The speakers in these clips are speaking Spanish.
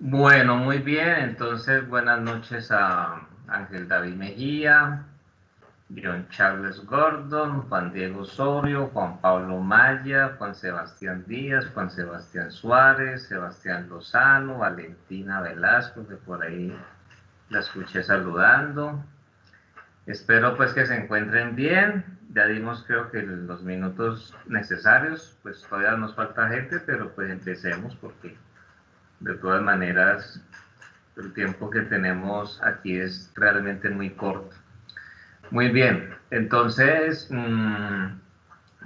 Bueno, muy bien. Entonces, buenas noches a Ángel David Mejía, John Charles Gordon, Juan Diego Osorio, Juan Pablo Maya, Juan Sebastián Díaz, Juan Sebastián Suárez, Sebastián Lozano, Valentina Velasco, que por ahí la escuché saludando. Espero pues que se encuentren bien. Ya dimos creo que los minutos necesarios, pues todavía nos falta gente, pero pues empecemos porque de todas maneras el tiempo que tenemos aquí es realmente muy corto. Muy bien, entonces,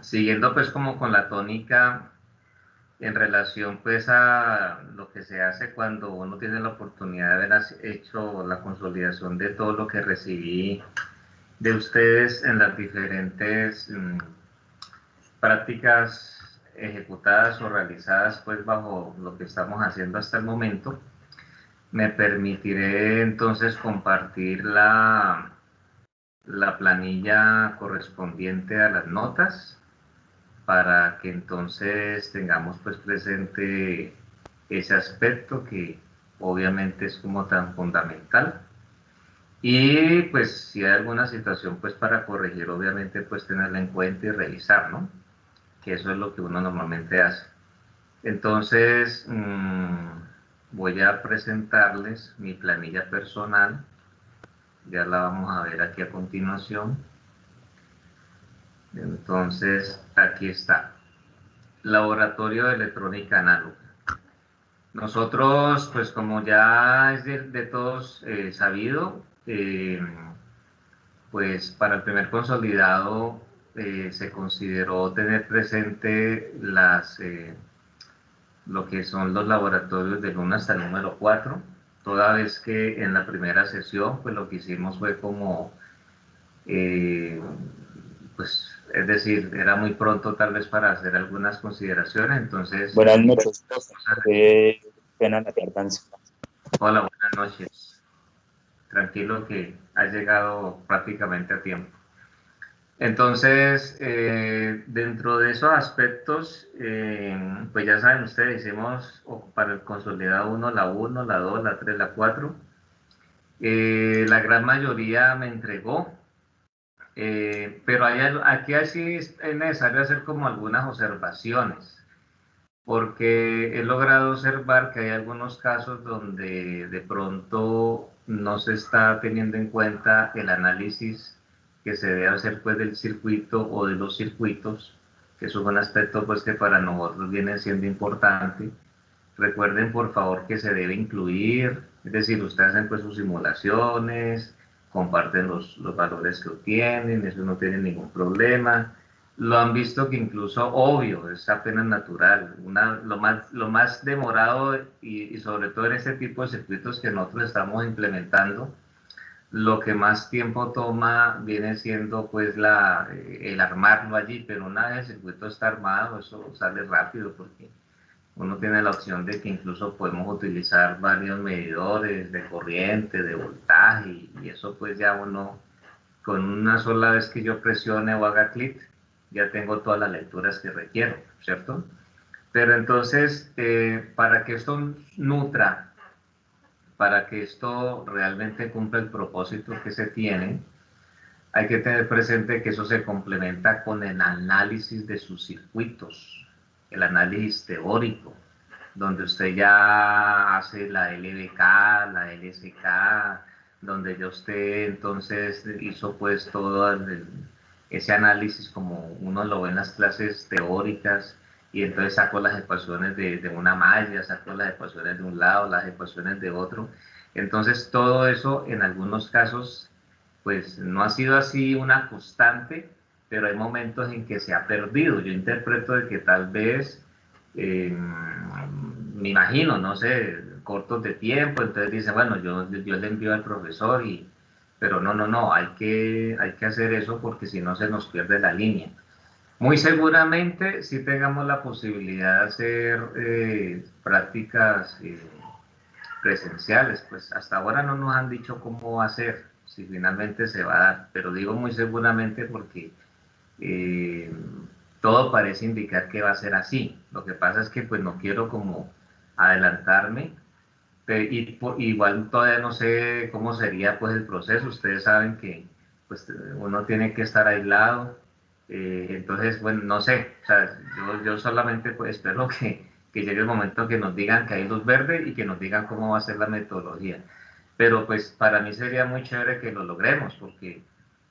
siguiendo pues como con la tónica en relación pues a lo que se hace cuando uno tiene la oportunidad de haber hecho la consolidación de todo lo que recibí de ustedes en las diferentes prácticas ejecutadas o realizadas pues bajo lo que estamos haciendo hasta el momento. Me permitiré entonces compartir la planilla correspondiente a las notas para que entonces tengamos pues presente ese aspecto que obviamente es como tan fundamental. Y pues si hay alguna situación pues para corregir, obviamente pues tenerla en cuenta y revisar, ¿no? Que eso es lo que uno normalmente hace. Entonces, voy a presentarles mi planilla personal. Ya la vamos a ver aquí a continuación. Entonces, aquí está. Laboratorio de Electrónica Análoga. Nosotros, pues como ya es de todos sabido, pues para el primer consolidado se consideró tener presente lo que son los laboratorios del 1 hasta el número 4, toda vez que en la primera sesión, pues lo que hicimos fue como, eh, pues, es decir, era muy pronto tal vez para hacer algunas consideraciones, entonces, Buenas noches, profe. Qué pena la tardanza. hola, buenas noches, tranquilo que ha llegado prácticamente a tiempo. Entonces, dentro de esos aspectos, pues ya saben ustedes, hicimos para el consolidado 1, la 1, la 2, la 3, la 4. La gran mayoría me entregó, pero aquí sí es necesario hacer como algunas observaciones, porque he logrado observar que hay algunos casos donde de pronto no se está teniendo en cuenta el análisis que se debe hacer pues del circuito o de los circuitos, que es un aspecto pues que para nosotros viene siendo importante. Recuerden por favor que se debe incluir, es decir, ustedes hacen pues sus simulaciones, comparten los valores que obtienen, eso no tiene ningún problema. Lo han visto que incluso, obvio, es apenas natural. Lo más demorado y sobre todo en este tipo de circuitos que nosotros estamos implementando, lo que más tiempo toma viene siendo pues el armarlo allí, pero una vez el circuito está armado, eso sale rápido porque uno tiene la opción de que incluso podemos utilizar varios medidores de corriente, de voltaje, y eso pues ya uno, con una sola vez que yo presione o haga clic, ya tengo todas las lecturas que requiero, ¿cierto? Pero entonces, para que esto nutra, para que esto realmente cumpla el propósito que se tiene, hay que tener presente que eso se complementa con el análisis de sus circuitos, el análisis teórico, donde usted ya hace la LBK, la LSK, donde ya usted entonces hizo pues todo ese análisis como uno lo ve en las clases teóricas, y entonces sacó las ecuaciones de una malla, sacó las ecuaciones de un lado, las ecuaciones de otro. Entonces todo eso en algunos casos pues no ha sido así una constante, pero hay momentos en que se ha perdido. Yo interpreto de que tal vez, me imagino, no sé, cortos de tiempo, entonces dice, bueno, yo le envío al profesor, pero no, hay que hacer eso porque si no se nos pierde la línea. Muy seguramente si tengamos la posibilidad de hacer prácticas presenciales, pues hasta ahora no nos han dicho cómo va a ser, si finalmente se va a dar, pero digo muy seguramente porque eh, todo parece indicar que va a ser así. Lo que pasa es que pues no quiero como adelantarme, Igual todavía no sé cómo sería pues el proceso. Ustedes saben que pues uno tiene que estar aislado. Entonces, bueno, no sé, o sea, yo solamente pues espero que llegue el momento que nos digan que hay luz verde y que nos digan cómo va a ser la metodología. Pero pues para mí sería muy chévere que lo logremos, porque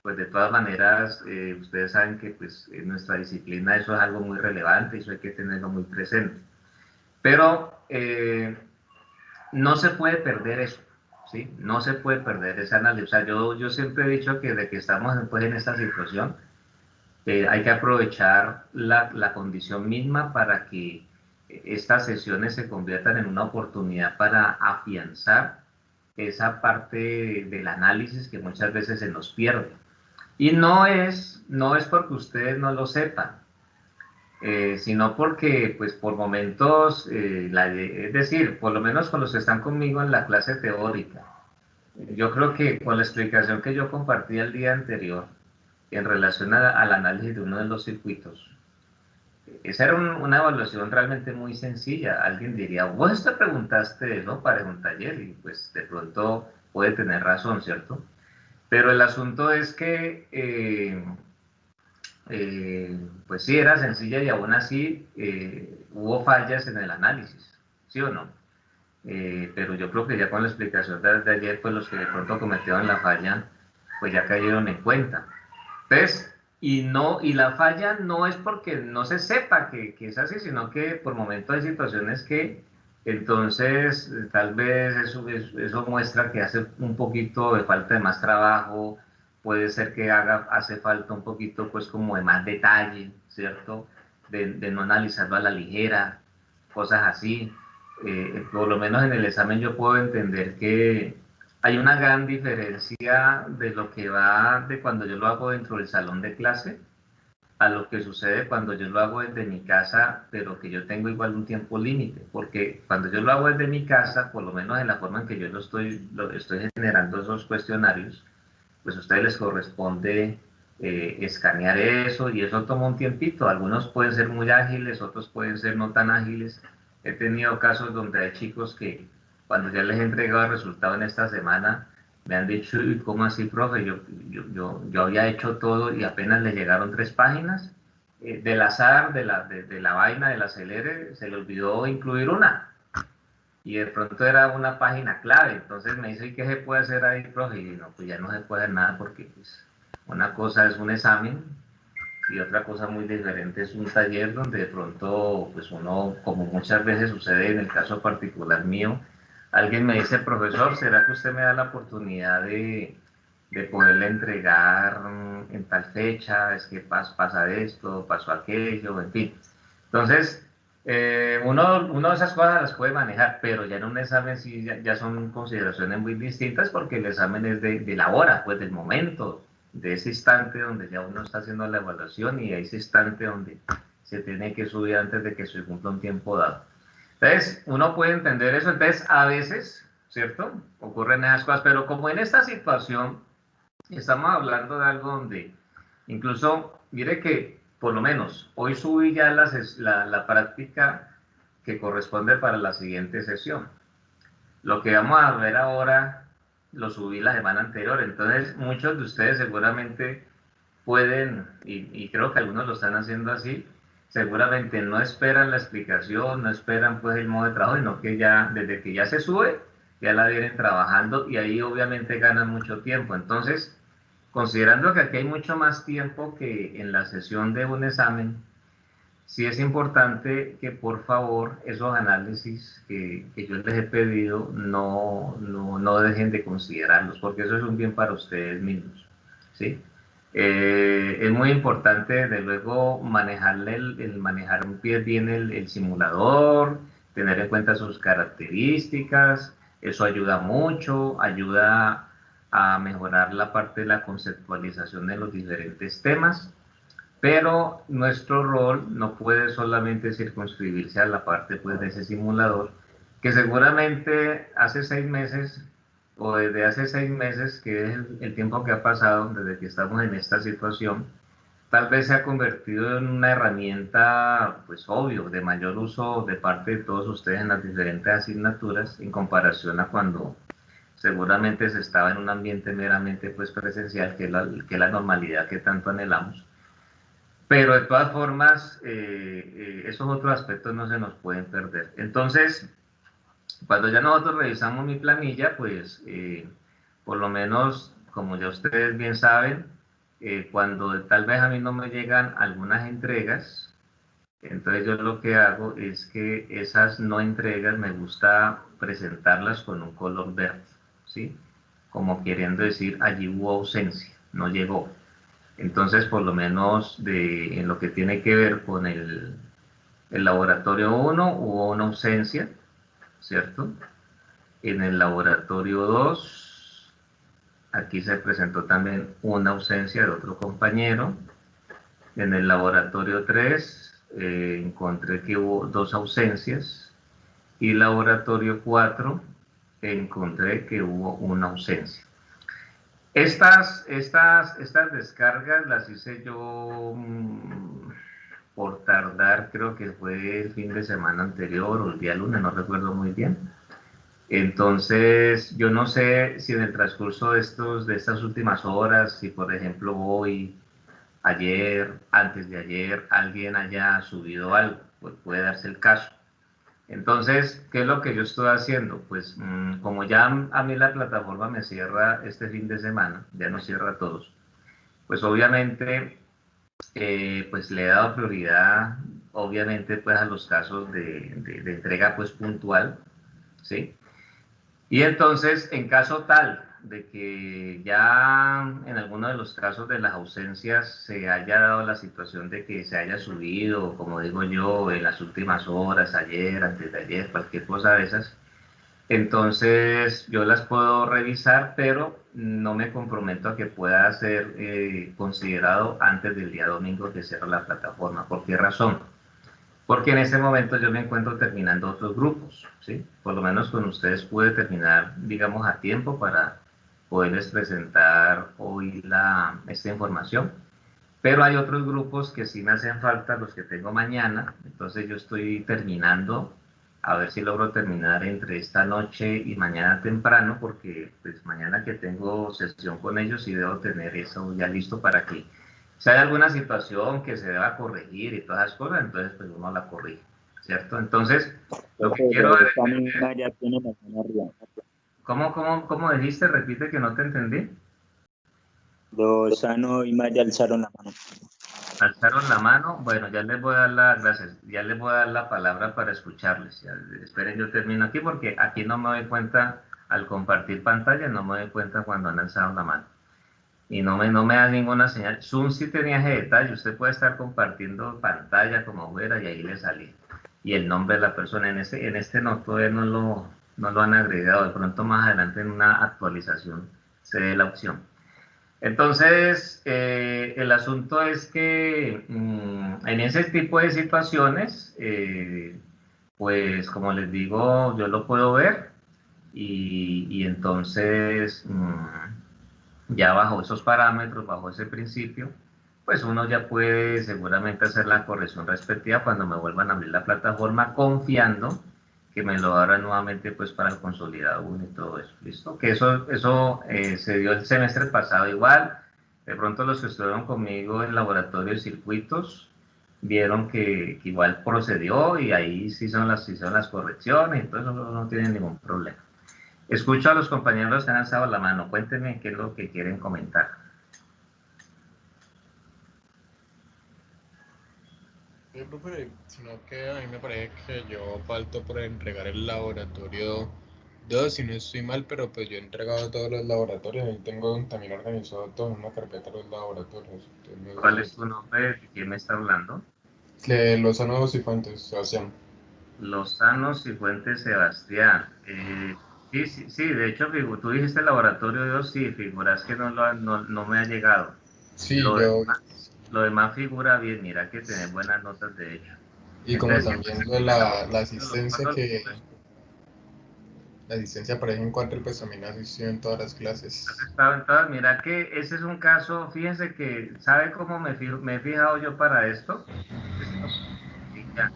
pues de todas maneras ustedes saben que pues en nuestra disciplina eso es algo muy relevante y eso hay que tenerlo muy presente. Pero no se puede perder eso, ¿sí? No se puede perder ese análisis. O sea, yo siempre he dicho que de que estamos pues, en esta situación, hay que aprovechar la condición misma para que estas sesiones se conviertan en una oportunidad para afianzar esa parte del análisis que muchas veces se nos pierde. Y no es porque ustedes no lo sepan, sino porque, pues, por momentos, es decir, por lo menos con los que están conmigo en la clase teórica, yo creo que con la explicación que yo compartí el día anterior en relación al análisis de uno de los circuitos, esa era una evaluación realmente muy sencilla. Alguien diría, vos te preguntaste eso para un taller y pues de pronto puede tener razón, ¿cierto? Pero el asunto es que pues sí, era sencilla y aún así hubo fallas en el análisis, ¿sí o no? Pero yo creo que ya con la explicación de ayer, pues los que de pronto cometieron la falla, pues ya cayeron en cuenta. Entonces, y la falla no es porque no se sepa que es así, sino que por momentos hay situaciones que entonces tal vez eso muestra que hace un poquito de falta de más trabajo, puede ser que hace falta un poquito pues como de más detalle, ¿cierto? De no analizarlo a la ligera, cosas así. Por lo menos en el examen yo puedo entender que hay una gran diferencia de lo que va de cuando yo lo hago dentro del salón de clase a lo que sucede cuando yo lo hago desde mi casa, pero que yo tengo igual un tiempo límite, porque cuando yo lo hago desde mi casa, por lo menos en la forma en que yo lo estoy generando esos cuestionarios, pues a ustedes les corresponde escanear eso y eso toma un tiempito. Algunos pueden ser muy ágiles, otros pueden ser no tan ágiles. He tenido casos donde hay chicos que cuando ya les he entregado el resultado en esta semana, me han dicho, "¿Y cómo así, profe? Yo había hecho todo y apenas le llegaron 3 páginas. Del azar, de la vaina, del acelere, se le olvidó incluir una y de pronto era una página clave. Entonces me dice, ¿y qué se puede hacer ahí, profe? Y no, pues ya no se puede hacer nada porque pues, una cosa es un examen y otra cosa muy diferente es un taller donde de pronto, pues uno, como muchas veces sucede en el caso particular mío, alguien me dice, profesor, ¿será que usted me da la oportunidad de poderle entregar en tal fecha? Es que pasa esto, pasó aquello, en fin. Entonces, uno de esas cosas las puede manejar, pero ya en un examen sí ya son consideraciones muy distintas porque el examen es de la hora, pues del momento, de ese instante donde ya uno está haciendo la evaluación y ese instante donde se tiene que subir antes de que se cumpla un tiempo dado. Entonces, uno puede entender eso. Entonces, a veces, ¿cierto? Ocurren esas cosas, pero como en esta situación estamos hablando de algo donde incluso, mire que por lo menos hoy subí ya la práctica que corresponde para la siguiente sesión. Lo que vamos a ver ahora lo subí la semana anterior, entonces muchos de ustedes seguramente pueden, y creo que algunos lo están haciendo así, seguramente no esperan la explicación, no esperan pues el modo de trabajo, sino que ya desde que ya se sube, ya la vienen trabajando y ahí obviamente ganan mucho tiempo. Entonces, considerando que aquí hay mucho más tiempo que en la sesión de un examen, sí es importante que por favor esos análisis que yo les he pedido no dejen de considerarlos, porque eso es un bien para ustedes mismos, ¿sí? Es muy importante, desde luego, manejar bien el simulador, tener en cuenta sus características, eso ayuda mucho, ayuda a mejorar la parte de la conceptualización de los diferentes temas, pero nuestro rol no puede solamente circunscribirse a la parte pues, de ese simulador, que seguramente hace 6 meses o desde hace 6 meses, que es el tiempo que ha pasado desde que estamos en esta situación, tal vez se ha convertido en una herramienta, pues obvio, de mayor uso de parte de todos ustedes en las diferentes asignaturas en comparación a cuando seguramente se estaba en un ambiente meramente pues presencial, que es la normalidad que tanto anhelamos. Pero de todas formas, esos otros aspectos no se nos pueden perder. Entonces, cuando ya nosotros revisamos mi planilla, pues por lo menos, como ya ustedes bien saben, cuando tal vez a mí no me llegan algunas entregas, entonces yo lo que hago es que esas no entregas me gusta presentarlas con un color verde, ¿sí? Como queriendo decir, allí hubo ausencia, no llegó. Entonces, por lo menos en lo que tiene que ver con el laboratorio 1 hubo una ausencia, ¿cierto? En el laboratorio 2, aquí se presentó también una ausencia de otro compañero. En el laboratorio 3 encontré que hubo 2 ausencias. Y laboratorio 4 encontré que hubo una ausencia. Estas descargas las hice yo por tardar, creo que fue el fin de semana anterior o el día lunes, no recuerdo muy bien. Entonces, yo no sé si en el transcurso de estas últimas horas, si por ejemplo hoy, ayer, antes de ayer, alguien haya subido algo, pues puede darse el caso. Entonces, ¿qué es lo que yo estoy haciendo? Pues como ya a mí la plataforma me cierra este fin de semana, ya nos cierra a todos, pues obviamente pues le he dado prioridad, obviamente pues a los casos de entrega pues puntual, ¿sí? Y entonces, en caso tal de que ya en alguno de los casos de las ausencias se haya dado la situación de que se haya subido, como digo yo, en las últimas horas, ayer, antes de ayer, cualquier cosa de esas, entonces yo las puedo revisar, pero no me comprometo a que pueda ser considerado antes del día domingo que cierra la plataforma. ¿Por qué razón? Porque en este momento yo me encuentro terminando otros grupos, ¿sí? Por lo menos con ustedes pude terminar, digamos, a tiempo para poderles presentar hoy esta información. Pero hay otros grupos que sí me hacen falta, los que tengo mañana. Entonces yo estoy terminando, a ver si logro terminar entre esta noche y mañana temprano, porque pues mañana que tengo sesión con ellos y debo tener eso ya listo para que si hay alguna situación que se deba corregir y todas esas cosas, entonces pues uno la corrige, ¿cierto? Entonces, lo que quiero Pero es... esta misma ya tiene la mano arriba. ¿Cómo dijiste? Repite que no te entendí. Lozano y Maya alzaron la mano. Alzaron la mano. Bueno, ya les voy a dar gracias, ya les voy a dar la palabra para escucharles. Ya, esperen, yo termino aquí porque aquí no me doy cuenta, al compartir pantalla, no me doy cuenta cuando han alzado la mano. Y no me da ninguna señal. Zoom sí tenía ese detalle, usted puede estar compartiendo pantalla como fuera y ahí le salía. Y el nombre de la persona, en este no, todavía no lo han agregado, de pronto más adelante en una actualización se dé la opción. Entonces, el asunto es que en ese tipo de situaciones, pues como les digo, yo lo puedo ver y entonces ya bajo esos parámetros, bajo ese principio, pues uno ya puede seguramente hacer la corrección respectiva cuando me vuelvan a abrir la plataforma, confiando que me lo abran nuevamente pues para el consolidado 1 y todo eso, ¿listo? Que eso se dio el semestre pasado igual, de pronto los que estuvieron conmigo en laboratorio de circuitos vieron que igual procedió y ahí sí son las correcciones, entonces no tienen ningún problema. Escucho a los compañeros que han alzado la mano. Cuéntenme qué es lo que quieren comentar. Sí, profe, sino que a mí me parece que yo falto por entregar el laboratorio 2 si no estoy mal, pero pues yo he entregado todos los laboratorios, ahí tengo también organizado todo en una carpeta los laboratorios. ¿Cuál Entonces, es tu nombre? ¿De quién me está hablando? Lozano Cifuentes, Sebastián. Lozano Cifuentes Sebastián. Sí, sí, sí, de hecho, tú dijiste laboratorio 2, sí, figuras que no me ha llegado. Sí, Lo yo, demás, lo demás figura bien, mira que tenés buenas notas de hecho. y como Entonces, siempre también se comienza por la los asistencia pasos. que, La asistencia aparece en 4, pues también asistió en todas las clases. Estaba en todas. Mira que ese es un caso, fíjense que, ¿sabe cómo me he fijado yo para esto? Sí, ya.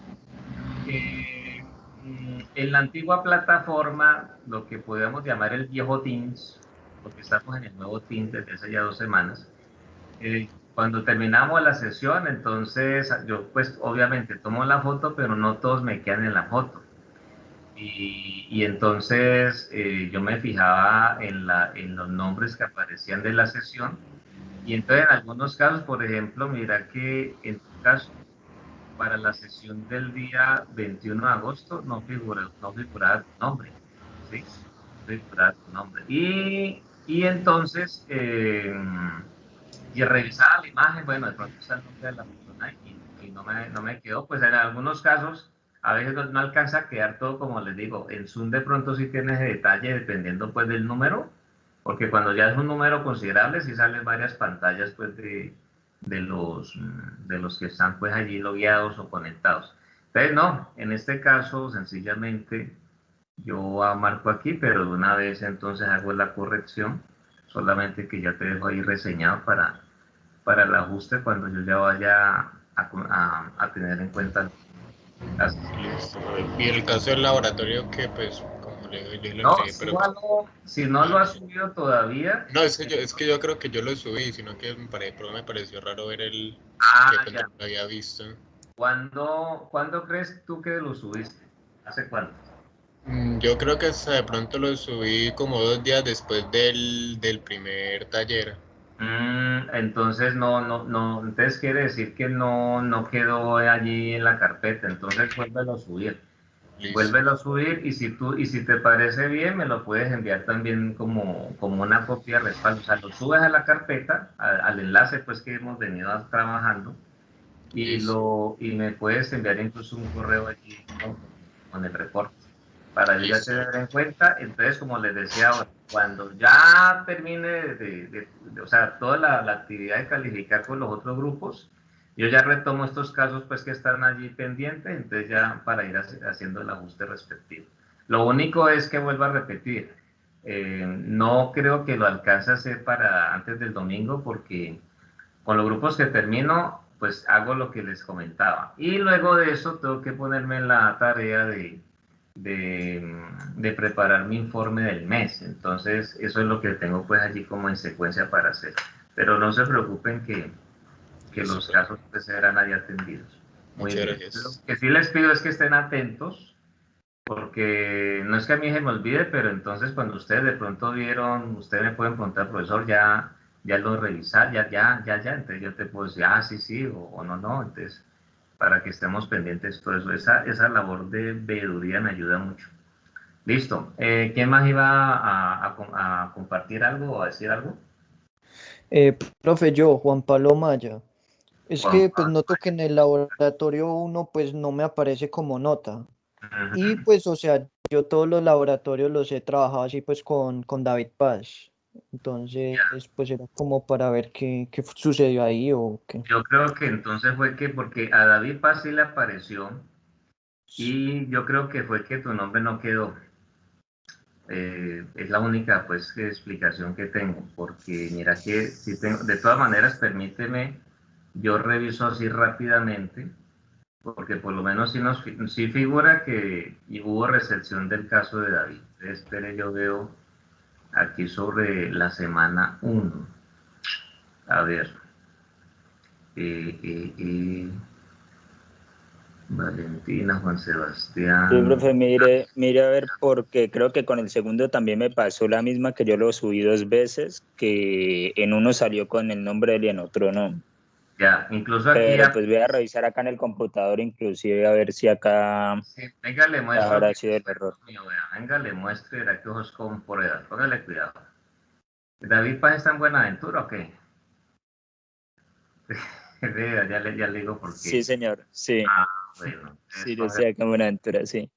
En la antigua plataforma, lo que podríamos llamar el viejo Teams, porque estamos en el nuevo Teams desde hace ya 2 semanas, cuando terminamos la sesión, entonces yo pues obviamente tomo la foto, pero no todos me quedan en la foto. Y entonces yo me fijaba en los nombres que aparecían de la sesión. Y entonces en algunos casos, por ejemplo, mira que en tu caso, para la sesión del día 21 de agosto no figuraba tu nombre, ¿sí? No figuraba tu nombre. Y entonces, y revisaba la imagen, bueno, de pronto está el nombre de la persona y no me quedó, pues en algunos casos a veces no alcanza a quedar todo como les digo, en Zoom de pronto sí tiene ese detalle dependiendo pues del número, porque cuando ya es un número considerable sí salen varias pantallas pues de los que están pues allí logueados o conectados. Entonces no, en este caso sencillamente yo marco aquí, pero de una vez entonces hago la corrección, solamente que ya te dejo ahí reseñado para el ajuste cuando yo ya vaya a tener en cuenta las sesiones. Listo, profe. Y el caso del laboratorio que, pues, como le digo, yo lo No, entregué, pero pues, si no lo has subido todavía, no, es que yo creo que yo lo subí, sino que pero me pareció raro ver que ah, cuando ya. lo había visto. ¿Cuándo crees tú que lo subiste? ¿Hace cuánto? Yo creo que hasta de pronto lo subí como 2 días después del primer taller. Entonces no, entonces quiere decir que no quedó allí en la carpeta, entonces vuélvelo a subir. Listo. Vuélvelo a subir y si te parece bien, me lo puedes enviar también como una copia de respaldo. O sea, lo subes a la carpeta, al enlace pues que hemos venido trabajando Listo. y me puedes enviar incluso un correo allí con el reporte para yo ya Listo. tener en cuenta. Entonces, como les decía ahora, cuando ya termine o sea, toda la actividad de calificar con los otros grupos, yo ya retomo estos casos pues que están allí pendientes, entonces ya para ir haciendo el ajuste respectivo. Lo único es que vuelvo a repetir, no creo que lo alcance a hacer para antes del domingo porque con los grupos que termino, pues hago lo que les comentaba. Y luego de eso tengo que ponerme en la tarea de preparar mi informe del mes. Entonces, eso es lo que tengo pues allí como en secuencia para hacer. Pero no se preocupen que Listo, los profe. casos pues serán allá atendidos. Muy Muchas bien. Lo gracias. que sí les pido es que estén atentos, porque no es que a mí se me olvide, pero entonces cuando ustedes de pronto vieron, ustedes me pueden preguntar, profesor, ya lo revisar, ya, entonces yo te puedo decir, sí, sí, o no, no, entonces para que estemos pendientes de todo eso. Esa labor de veeduría me ayuda mucho. Listo. ¿Quién más iba a compartir algo o a decir algo? Profe, yo, Juan Pablo Maya. Es Juan que pues Pablo. noto que en el laboratorio uno pues no me aparece como nota. Y Ujú. pues, o sea, yo todos los laboratorios los he trabajado así pues con David Paz. Entonces, Ya. pues era como para ver qué sucedió ahí o qué. Yo creo que entonces fue que porque a David Paz sí le apareció y yo creo que fue que tu nombre no quedó. Es la única pues explicación que tengo, porque mira que si tengo, de todas maneras permíteme, yo reviso así rápidamente, porque por lo menos sí figura que hubo recepción del caso de David. Espere, yo veo aquí sobre la semana 1. A ver, eh, eh, eh, Valentina, Juan Sí, Sebastián. profe, mire a ver, porque creo que con el segundo también me pasó la misma, que yo lo subí 2 veces, que en uno salió con el nombre de él y en otro no. Ya, incluso aquí Pero pues voy a revisar acá en el computador, inclusive a ver si acá sí, venga, le muestro habrá que sido el esto error. es mío, vea. Venga, le muestro y verá que ojos con pruebas. Póngale cuidado. ¿David Paz está en Buenaventura o qué? Vea, ya le digo por Sí, qué. señor, sí, Ah, bueno, entonces sí, yo estoy acá en Buenaventura, sí.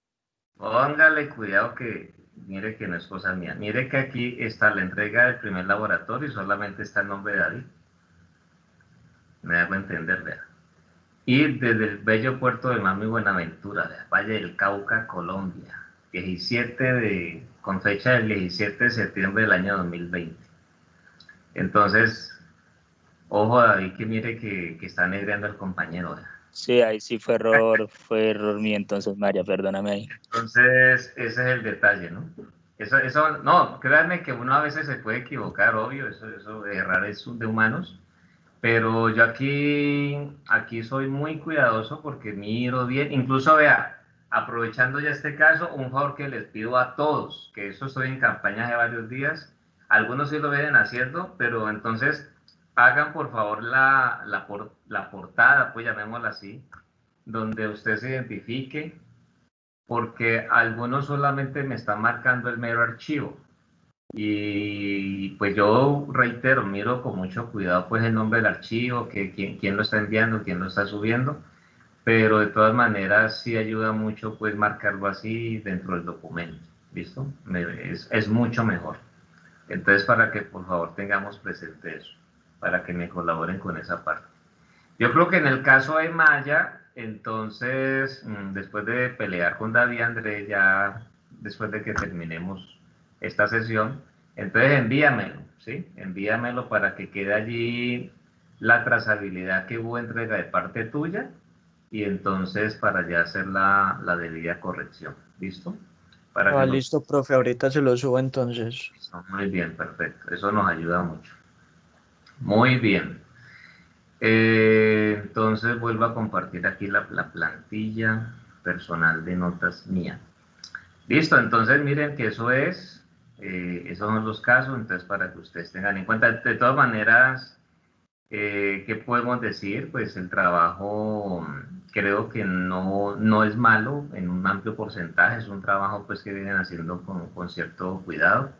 póngale cuidado que mire que no es cosa mía. Mire que aquí está la entrega del primer laboratorio y solamente está el nombre de David. Me hago entender, vea. Y desde el bello puerto de Mami Buenaventura, vea, Valle del Cauca, Colombia. con fecha del 17 de septiembre del año 2020. Entonces, ojo David, que mire que está negreando al compañero. Sí, ahí sí fue error mío, entonces María, perdóname ahí. Entonces, ese es el detalle, ¿no? No, créanme que uno a veces se puede equivocar, obvio, eso errar es de humanos, pero yo aquí soy muy cuidadoso porque miro bien, incluso vea, aprovechando ya este caso, un favor que les pido a todos, que eso estoy en campaña de varios días, algunos sí lo vienen haciendo, pero entonces hagan por favor la portada, pues llamémosla así, donde usted se identifique, porque algunos solamente me están marcando el mero archivo. Y pues yo reitero, miro con mucho cuidado pues el nombre del archivo, quién lo está enviando, quién lo está subiendo, pero de todas maneras sí ayuda mucho pues marcarlo así dentro del documento, ¿listo? Es mucho mejor. Entonces para que por favor tengamos presente eso, para que me colaboren con esa parte. Yo creo que en el caso de Maya, entonces, después de pelear con David Andrés, ya después de que terminemos esta sesión, entonces envíamelo, ¿sí? Envíamelo para que quede allí la trazabilidad que hubo entrega de parte tuya y entonces para ya hacer la debida corrección, ¿listo? Para que nos... Listo, profe, ahorita se lo subo entonces. Muy bien, perfecto. Eso nos ayuda mucho. Muy bien. Entonces vuelvo a compartir aquí la plantilla personal de notas mía. Listo, entonces miren que esos son los casos, entonces para que ustedes tengan en cuenta. De todas maneras, ¿qué podemos decir? Pues el trabajo creo que no es malo en un amplio porcentaje, es un trabajo pues que vienen haciendo con cierto cuidado,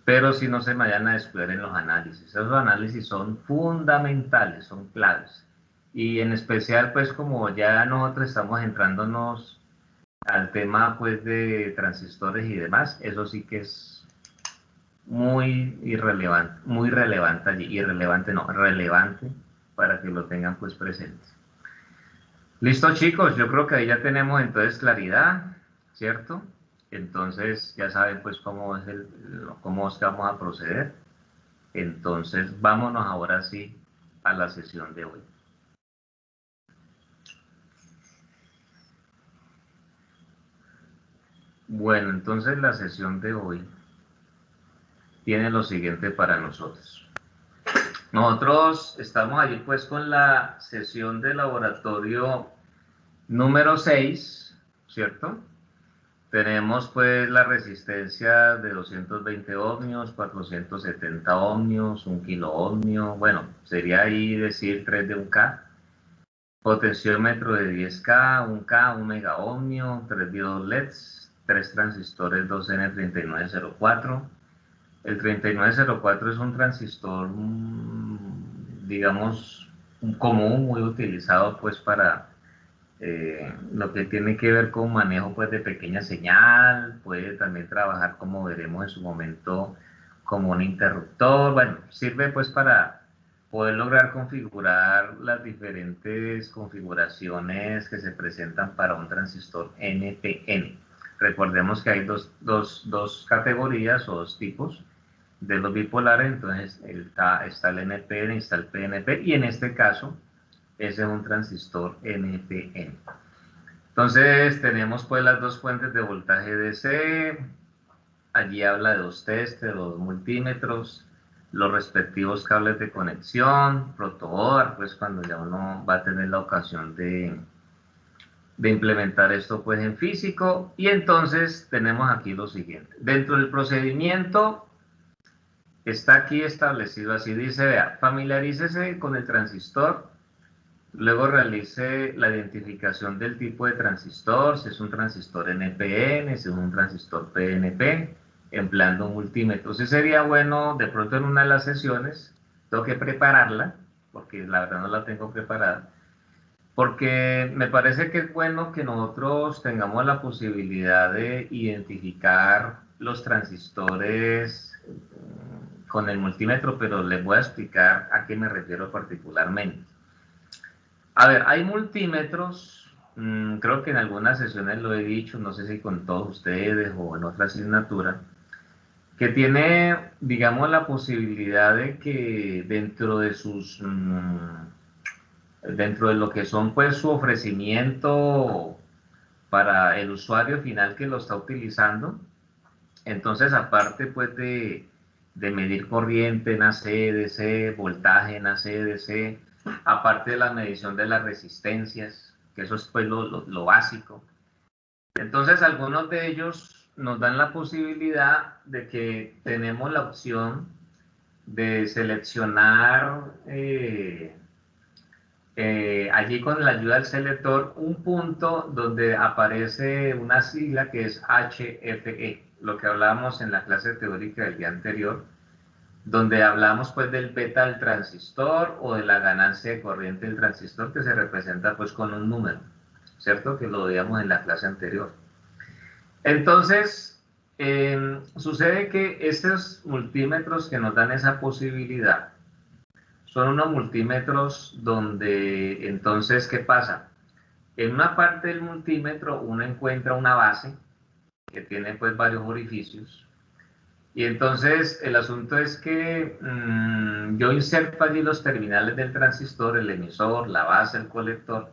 pero si no se me vayan a descuidar en los análisis. Esos análisis son fundamentales, son claves. Y en especial, pues como ya nosotros estamos entrándonos al tema pues de transistores y demás, eso sí que es muy relevante allí, irrelevante no, relevante para que lo tengan pues presente. Listo chicos, yo creo que ahí ya tenemos entonces claridad, ¿cierto? Entonces ya saben pues cómo es que vamos a proceder. Entonces vámonos ahora sí a la sesión de hoy. Bueno, entonces la sesión de hoy tiene lo siguiente para nosotros. Nosotros estamos allí pues con la sesión de laboratorio número 6, ¿cierto? Tenemos pues la resistencia de 220 ohmios, 470 ohmios, 1 kilo ohmio, bueno, sería ahí decir 3 de 1K. Potenciómetro de 10K, 1K, 1 mega ohmio, 3 diodos LEDs, 3 transistores 2N3904. El 3904 es un transistor, digamos, común, muy utilizado pues para lo que tiene que ver con manejo pues de pequeña señal, puede también trabajar como veremos en su momento como un interruptor, bueno, sirve pues para poder lograr configurar las diferentes configuraciones que se presentan para un transistor NPN. Recordemos que hay dos categorías o dos tipos de los bipolares, entonces está el NPN y está el PNP, y en este caso ese es un transistor NPN. Entonces tenemos pues las dos fuentes de voltaje DC, allí habla de 2 tester, 2 multímetros, los respectivos cables de conexión, protoboard, pues cuando ya uno va a tener la ocasión de implementar esto pues en físico. Y entonces tenemos aquí lo siguiente. Dentro del procedimiento está aquí establecido así, dice, vea, familiarícese con el transistor, luego realice la identificación del tipo de transistor, si es un transistor NPN, si es un transistor PNP, empleando un multímetro. Sí sería bueno, de pronto en una de las sesiones, tengo que prepararla, porque la verdad no la tengo preparada, porque me parece que es bueno que nosotros tengamos la posibilidad de identificar los transistores con el multímetro, pero les voy a explicar a qué me refiero particularmente. A ver, hay multímetros creo que en algunas sesiones lo he dicho, no sé si con todos ustedes o en otra asignatura, que tiene, digamos, la posibilidad de que dentro de dentro de lo que son, pues, su ofrecimiento para el usuario final que lo está utilizando, entonces, aparte, pues, de medir corriente en AC/DC, voltaje en AC/DC, aparte de la medición de las resistencias, que eso es, pues, lo básico. Entonces, algunos de ellos nos dan la posibilidad de que tenemos la opción de seleccionar allí con la ayuda del selector un punto donde aparece una sigla que es HFE, lo que hablábamos en la clase teórica del día anterior, donde hablamos pues del beta del transistor o de la ganancia de corriente del transistor que se representa pues con un número, ¿cierto? Que lo veíamos en la clase anterior. Entonces, sucede que estos multímetros que nos dan esa posibilidad son unos multímetros donde, entonces, ¿qué pasa? En una parte del multímetro uno encuentra una base que tiene pues varios orificios y entonces el asunto es que yo inserto allí los terminales del transistor, el emisor, la base, el colector.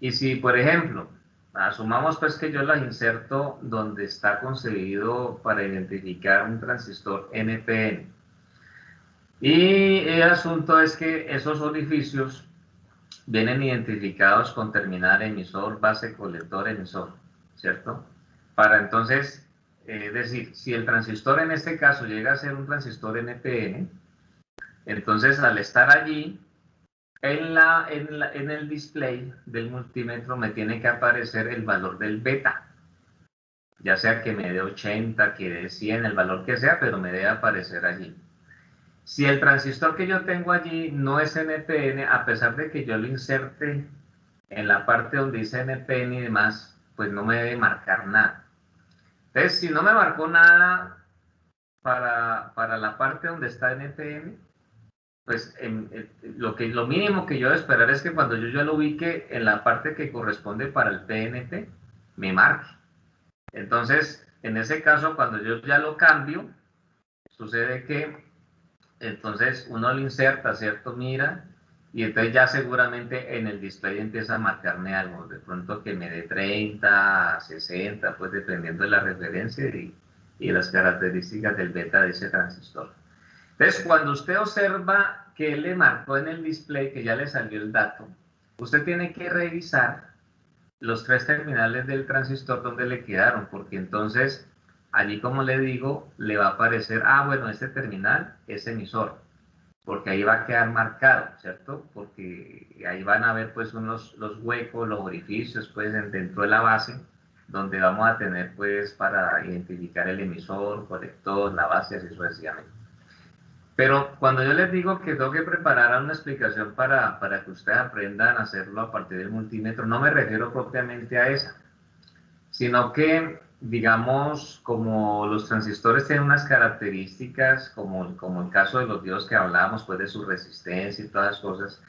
Y si, por ejemplo, asumamos pues que yo las inserto donde está concebido para identificar un transistor NPN. Y el asunto es que esos orificios vienen identificados con terminal emisor, base, colector, emisor, ¿cierto? Para entonces, decir, si el transistor en este caso llega a ser un transistor NPN, entonces al estar allí, en el display del multímetro me tiene que aparecer el valor del beta, ya sea que me dé 80, que dé 100, el valor que sea, pero me debe aparecer allí. Si el transistor que yo tengo allí no es NPN, a pesar de que yo lo inserte en la parte donde dice NPN y demás, pues no me debe marcar nada. Entonces, si no me marcó nada para la parte donde está NPN, pues lo mínimo que yo debo esperar es que cuando yo ya lo ubique en la parte que corresponde para el PNP, me marque. Entonces, en ese caso, cuando yo ya lo cambio, sucede que entonces uno lo inserta, ¿cierto? Mira, y entonces ya seguramente en el display empieza a marcarme algo, de pronto que me dé 30, 60, pues dependiendo de la referencia y las características del beta de ese transistor. Entonces, cuando usted observa que él le marcó en el display, que ya le salió el dato, usted tiene que revisar los 3 terminales del transistor donde le quedaron, porque entonces allí, como le digo, le va a aparecer, bueno, este terminal es emisor, porque ahí va a quedar marcado, ¿cierto? Porque ahí van a ver pues los huecos, los orificios, pues dentro de la base, donde vamos a tener pues para identificar el emisor, colector, la base, así sucesivamente. Pero cuando yo les digo que tengo que preparar una explicación para que ustedes aprendan a hacerlo a partir del multímetro, no me refiero propiamente a esa, sino que, digamos, como los transistores tienen unas características, como el caso de los diodos que hablábamos, pues de su resistencia y todas las cosas,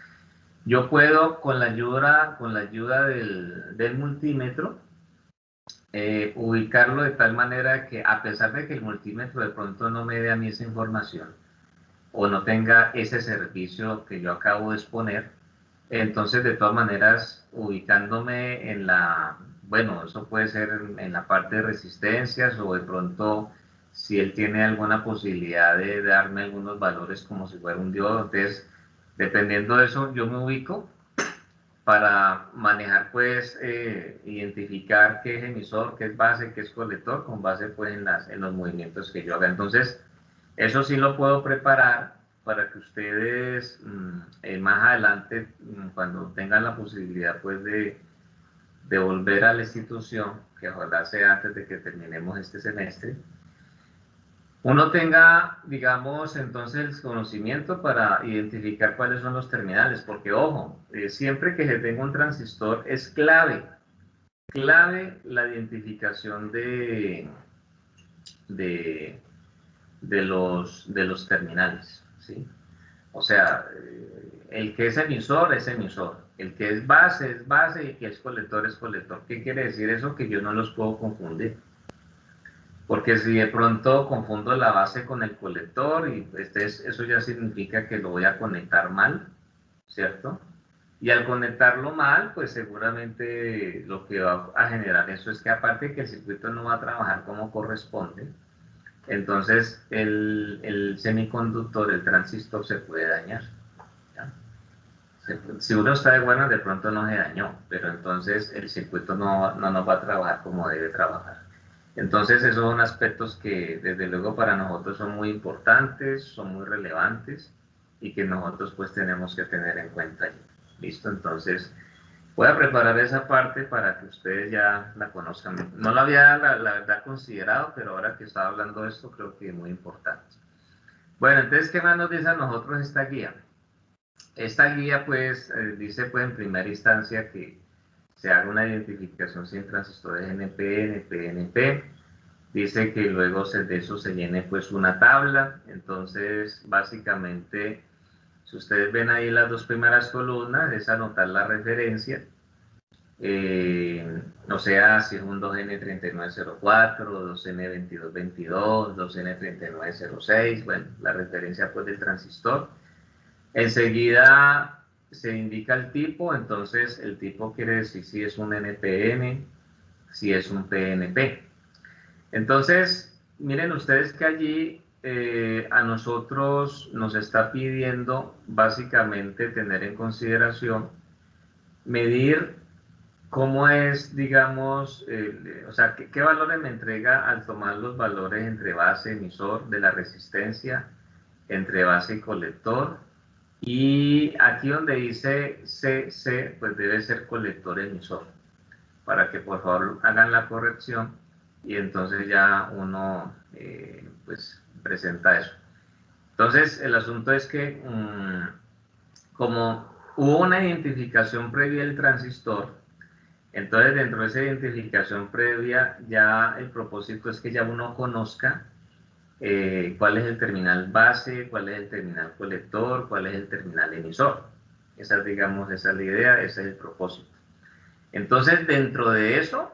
yo puedo, con la ayuda del multímetro, ubicarlo de tal manera que, a pesar de que el multímetro de pronto no me dé a mí esa información, o no tenga ese servicio que yo acabo de exponer, entonces de todas maneras ubicándome en bueno, eso puede ser en la parte de resistencias o de pronto si él tiene alguna posibilidad de darme algunos valores como si fuera un diodo, entonces dependiendo de eso yo me ubico para manejar pues identificar qué es emisor, qué es base, qué es colector, con base pues en los movimientos que yo haga. Entonces eso sí lo puedo preparar para que ustedes más adelante, cuando tengan la posibilidad pues de volver a la institución, que ojalá sea antes de que terminemos este semestre, uno tenga, digamos, entonces el conocimiento para identificar cuáles son los terminales, porque ojo, siempre que se tenga un transistor es clave la identificación de los terminales, ¿sí? O sea, el que es emisor es emisor, el que es base y el que es colector es colector. ¿Qué quiere decir eso? Que yo no los puedo confundir. Porque si de pronto confundo la base con el colector, y eso ya significa que lo voy a conectar mal, ¿cierto? Y al conectarlo mal, pues seguramente lo que va a generar eso es que aparte que el circuito no va a trabajar como corresponde, entonces el semiconductor, el transistor se puede dañar. ¿Ya? Si uno está de buenas, de pronto no se dañó, pero entonces el circuito no nos va a trabajar como debe trabajar. Entonces esos son aspectos que desde luego para nosotros son muy importantes, son muy relevantes y que nosotros pues tenemos que tener en cuenta. ¿Listo? Entonces voy a preparar esa parte para que ustedes ya la conozcan. No la había la verdad considerado, pero ahora que estaba hablando de esto creo que es muy importante. Bueno, entonces, ¿qué más nos dice a nosotros esta guía? Esta guía pues dice pues en primera instancia que se haga una identificación sin transistores NP, NP, NP. Dice que luego de eso se llene pues una tabla. Entonces básicamente, si ustedes ven ahí las dos primeras columnas, es anotar la referencia. O sea, si es un 2N3904, 2N2222, 2N3906, bueno, la referencia pues del transistor. Enseguida se indica el tipo, entonces el tipo quiere decir si es un NPN, si es un PNP. Entonces, miren ustedes que allí a nosotros nos está pidiendo básicamente tener en consideración medir cómo es, digamos, o sea, qué valores me entrega al tomar los valores entre base emisor de la resistencia, entre base y colector. Y aquí donde dice CC, pues debe ser colector emisor, para que por favor hagan la corrección y entonces ya uno pues presenta eso. Entonces el asunto es que como hubo una identificación previa del transistor, entonces dentro de esa identificación previa ya el propósito es que ya uno conozca cuál es el terminal base, cuál es el terminal colector, cuál es el terminal emisor. Esa, digamos, esa es la idea, ese es el propósito. Entonces, dentro de eso,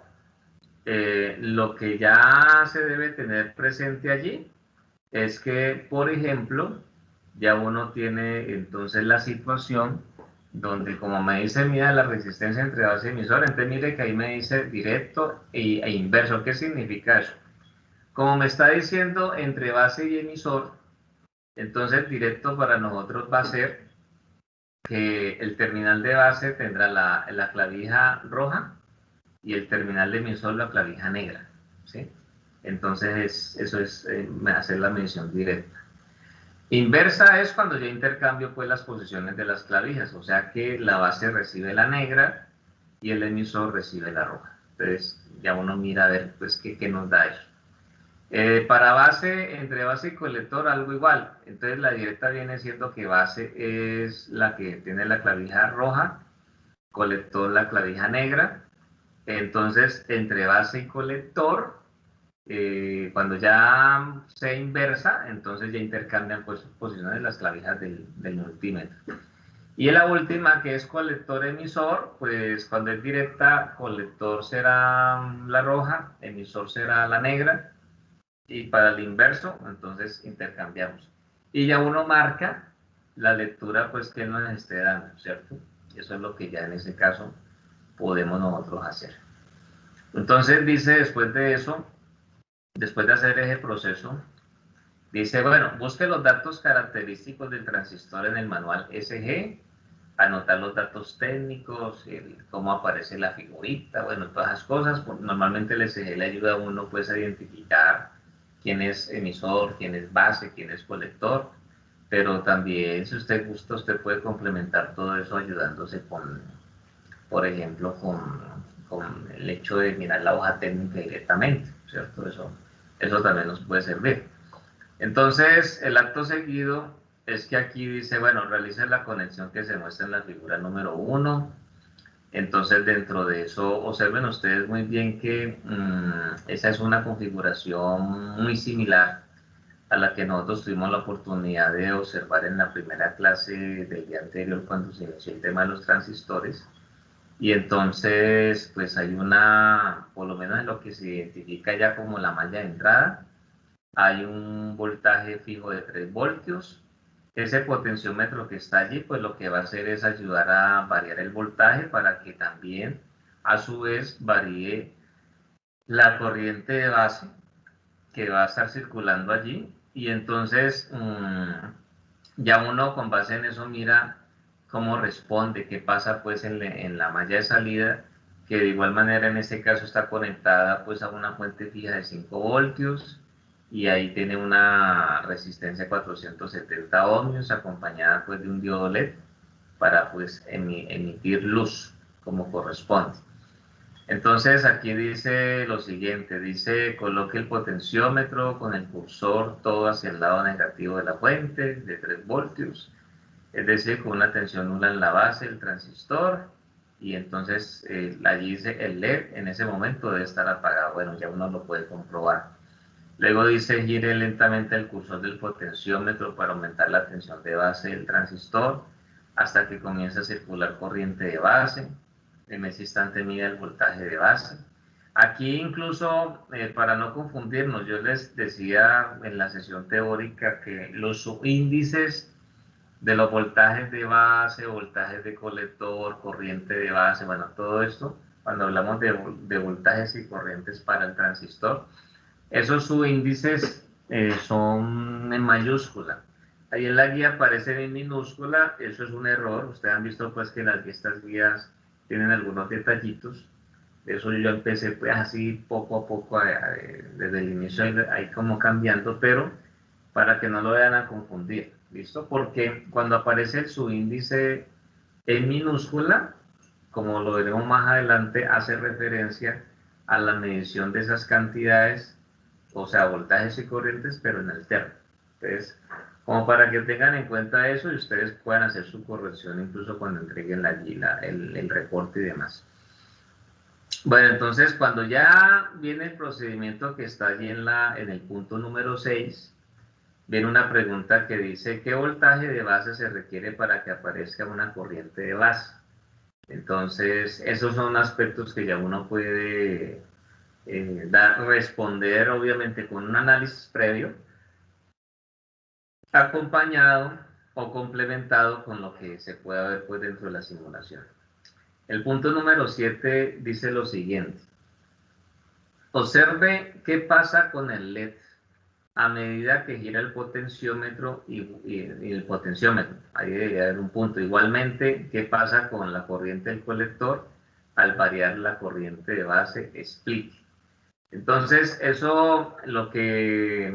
lo que ya se debe tener presente allí es que, por ejemplo, ya uno tiene entonces la situación donde, como me dice, mira la resistencia entre base y emisor, entonces mire que ahí me dice directo e inverso. ¿Qué significa eso? Como me está diciendo entre base y emisor, entonces directo para nosotros va a ser que el terminal de base tendrá la clavija roja y el terminal de emisor la clavija negra, ¿sí? Entonces eso es hacer la mención directa. Inversa es cuando yo intercambio pues las posiciones de las clavijas, o sea que la base recibe la negra y el emisor recibe la roja. Entonces ya uno mira a ver pues qué nos da eso. Para base, entre base y colector, algo igual. Entonces la directa viene siendo que base es la que tiene la clavija roja, colector la clavija negra. Entonces, entre base y colector, cuando ya se inversa, entonces ya intercambian pues, posiciones de las clavijas del multímetro. Y la última, que es colector emisor, pues cuando es directa, colector será la roja, emisor será la negra. Y para el inverso, entonces intercambiamos. Y ya uno marca la lectura pues que nos esté dando, ¿cierto? Eso es lo que ya en ese caso podemos nosotros hacer. Entonces dice después de eso, después de hacer ese proceso, dice, bueno, busque los datos característicos del transistor en el manual SG, anotar los datos técnicos, cómo aparece la figurita, bueno, todas esas cosas. Normalmente el SG le ayuda a uno pues a identificar quién es emisor, quién es base, quién es colector, pero también si usted gusta, usted puede complementar todo eso ayudándose con, por ejemplo, con el hecho de mirar la hoja técnica directamente, ¿cierto? Eso también nos puede servir. Entonces, el acto seguido es que aquí dice, bueno, realice la conexión que se muestra en la figura número 1. Entonces, dentro de eso, observen ustedes muy bien que esa es una configuración muy similar a la que nosotros tuvimos la oportunidad de observar en la primera clase del día anterior cuando se inició el tema de los transistores. Y entonces, pues hay una, por lo menos en lo que se identifica ya como la malla de entrada, hay un voltaje fijo de 3 voltios. Ese potenciómetro que está allí, pues lo que va a hacer es ayudar a variar el voltaje para que también, a su vez, varíe la corriente de base que va a estar circulando allí. Y entonces, ya uno con base en eso mira cómo responde, qué pasa pues en la malla de salida, que de igual manera en este caso está conectada pues a una fuente fija de 5 voltios y ahí tiene una resistencia de 470 ohmios acompañada pues de un diodo LED para pues emitir luz como corresponde. Entonces aquí dice lo siguiente, dice coloque el potenciómetro con el cursor todo hacia el lado negativo de la fuente de 3 voltios, es decir, con una tensión nula en la base del transistor, y entonces allí dice el LED en ese momento debe estar apagado. Bueno, ya uno lo puede comprobar. Luego dice gire lentamente el cursor del potenciómetro para aumentar la tensión de base del transistor hasta que comience a circular corriente de base. En ese instante mide el voltaje de base. Aquí incluso, para no confundirnos, yo les decía en la sesión teórica que los subíndices de los voltajes de base, voltajes de colector, corriente de base, bueno, todo esto, cuando hablamos de voltajes y corrientes para el transistor, esos subíndices son en mayúscula. Ahí en la guía aparecen en minúscula, eso es un error. Ustedes han visto pues que estas guías tienen algunos detallitos. Eso yo empecé pues así poco a poco, desde el inicio ahí como cambiando, pero para que no lo vayan a confundir, ¿listo? Porque cuando aparece el subíndice en minúscula, como lo veremos más adelante, hace referencia a la medición de esas cantidades, o sea, voltajes y corrientes, pero en el termo. Entonces, como para que tengan en cuenta eso y ustedes puedan hacer su corrección incluso cuando entreguen el reporte y demás. Bueno, entonces cuando ya viene el procedimiento que está allí en el punto número 6, viene una pregunta que dice ¿qué voltaje de base se requiere para que aparezca una corriente de base? Entonces, esos son aspectos que ya uno puede responder obviamente con un análisis previo, acompañado o complementado con lo que se pueda ver pues dentro de la simulación. El punto número 7 dice lo siguiente. Observe qué pasa con el LED a medida que gira el potenciómetro y el potenciómetro. Ahí debería haber un punto. Igualmente, qué pasa con la corriente del colector al variar la corriente de base split. Entonces, eso lo que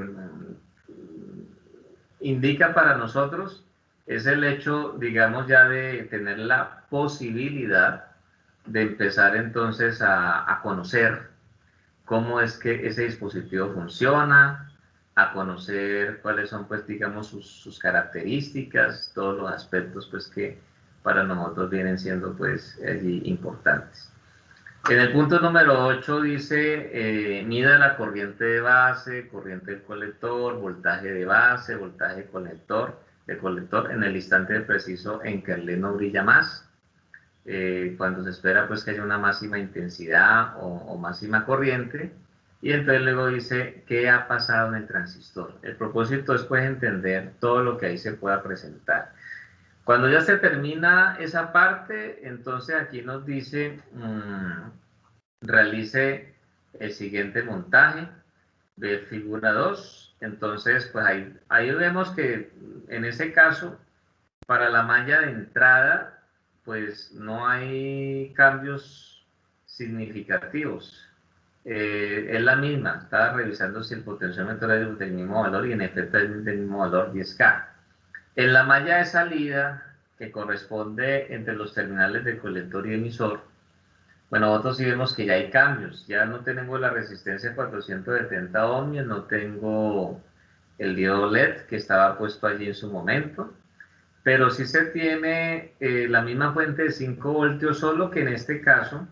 indica para nosotros es el hecho, digamos, ya de tener la posibilidad de empezar entonces a conocer cómo es que ese dispositivo funciona, a conocer cuáles son, pues, digamos, sus características, todos los aspectos, pues, que para nosotros vienen siendo, pues, allí importantes. En el punto número 8 dice, mida la corriente de base, corriente del colector, voltaje de base, voltaje de colector en el instante preciso en que el LED no brilla más, cuando se espera pues que haya una máxima intensidad o máxima corriente, y entonces luego dice, ¿qué ha pasado en el transistor? El propósito es pues entender todo lo que ahí se pueda presentar. Cuando ya se termina esa parte, entonces aquí nos dice, realice el siguiente montaje, ver figura 2. Entonces, pues ahí vemos que en ese caso, para la malla de entrada, pues no hay cambios significativos. Es la misma, estaba revisando si el potenciómetro es del mismo valor y en efecto es del mismo valor 10K. En la malla de salida, que corresponde entre los terminales de colector y emisor, bueno, nosotros sí vemos que ya hay cambios. Ya no tenemos la resistencia de 470 ohmios, no tengo el diodo LED que estaba puesto allí en su momento, pero sí se tiene la misma fuente de 5 voltios, solo que en este caso,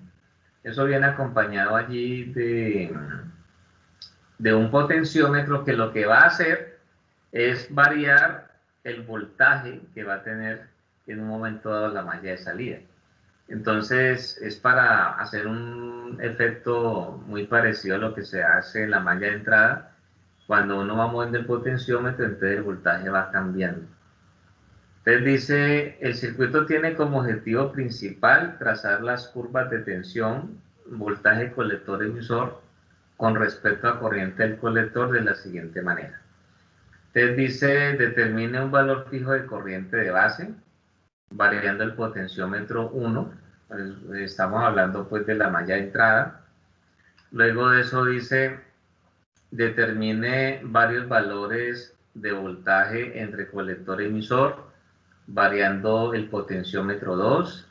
eso viene acompañado allí de un potenciómetro que lo que va a hacer es variar el voltaje que va a tener en un momento dado la malla de salida. Entonces es para hacer un efecto muy parecido a lo que se hace en la malla de entrada. Cuando uno va moviendo el potenciómetro, entonces el voltaje va cambiando. Entonces dice, el circuito tiene como objetivo principal trazar las curvas de tensión, voltaje colector emisor con respecto a corriente del colector de la siguiente manera. Entonces dice, determine un valor fijo de corriente de base, variando el potenciómetro 1, pues, estamos hablando pues de la malla de entrada. Luego de eso dice, determine varios valores de voltaje entre colector y emisor, variando el potenciómetro 2,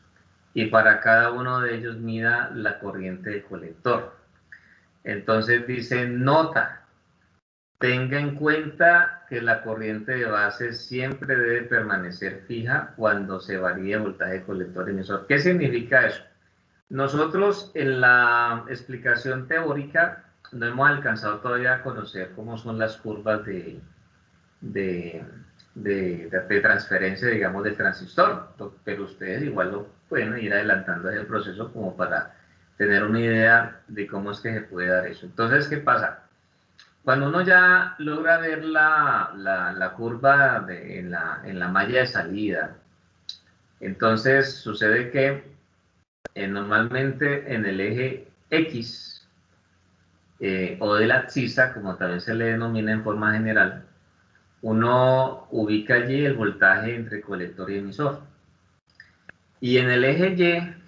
y para cada uno de ellos mida la corriente del colector. Entonces dice, nota, tenga en cuenta que la corriente de base siempre debe permanecer fija cuando se varíe el voltaje de colector emisor. ¿Qué significa eso? Nosotros en la explicación teórica no hemos alcanzado todavía a conocer cómo son las curvas de transferencia, digamos, del transistor, pero ustedes igual lo pueden ir adelantando el proceso como para tener una idea de cómo es que se puede dar eso. Entonces, ¿qué pasa? Cuando uno ya logra ver la curva en la malla de salida, entonces sucede que normalmente en el eje X o de la abscisa, como también se le denomina en forma general, uno ubica allí el voltaje entre colector y emisor. Y en el eje Y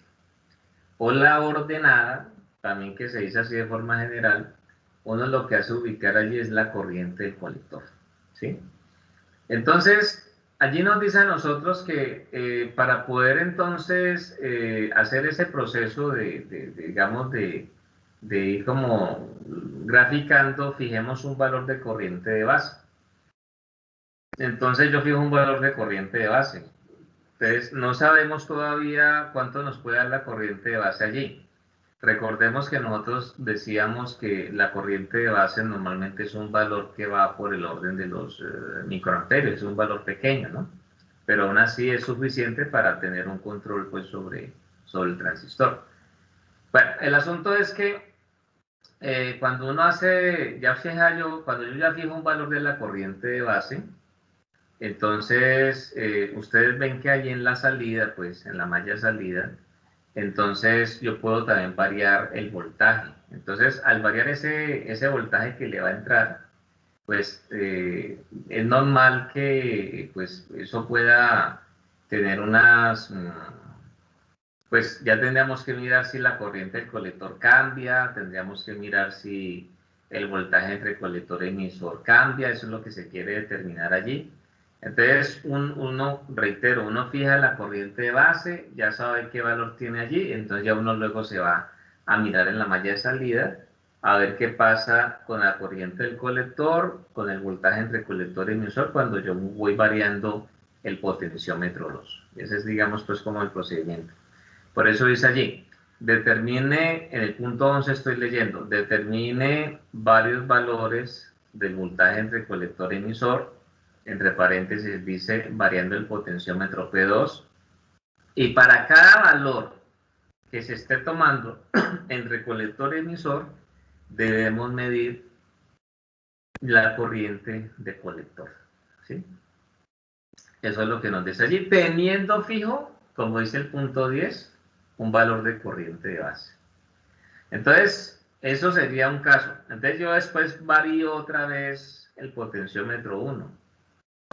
o la ordenada, también que se dice así de forma general, uno lo que hace ubicar allí es la corriente del colector, ¿sí? Entonces, allí nos dice a nosotros que para poder entonces hacer ese proceso digamos, de ir como graficando, fijemos un valor de corriente de base. Entonces yo fijo un valor de corriente de base. Entonces no sabemos todavía cuánto nos puede dar la corriente de base allí. Recordemos que nosotros decíamos que la corriente de base normalmente es un valor que va por el orden de los microamperios, es un valor pequeño, ¿no? Pero aún así es suficiente para tener un control pues, sobre el transistor. Bueno, el asunto es que cuando uno hace, cuando yo ya fijo un valor de la corriente de base, entonces ustedes ven que allí en la salida, pues en la malla salida, entonces yo puedo también variar el voltaje. Entonces al variar ese voltaje que le va a entrar, pues es normal que pues eso pueda tener pues ya tendríamos que mirar si la corriente del colector cambia, tendríamos que mirar si el voltaje entre colector y emisor cambia, eso es lo que se quiere determinar allí. Entonces, reitero, uno fija la corriente de base, ya sabe qué valor tiene allí, entonces ya uno luego se va a mirar en la malla de salida, a ver qué pasa con la corriente del colector, con el voltaje entre colector y emisor, cuando yo voy variando el potenciómetro 2. Ese es, digamos, pues como el procedimiento. Por eso dice allí, determine, en el punto 11 estoy leyendo, determine varios valores del voltaje entre colector y emisor, entre paréntesis dice variando el potenciómetro P2, y para cada valor que se esté tomando entre colector y emisor, debemos medir la corriente de colector, ¿sí? Eso es lo que nos dice allí, teniendo fijo, como dice el punto 10, un valor de corriente de base. Entonces, eso sería un caso. Entonces yo después varío otra vez el potenciómetro 1,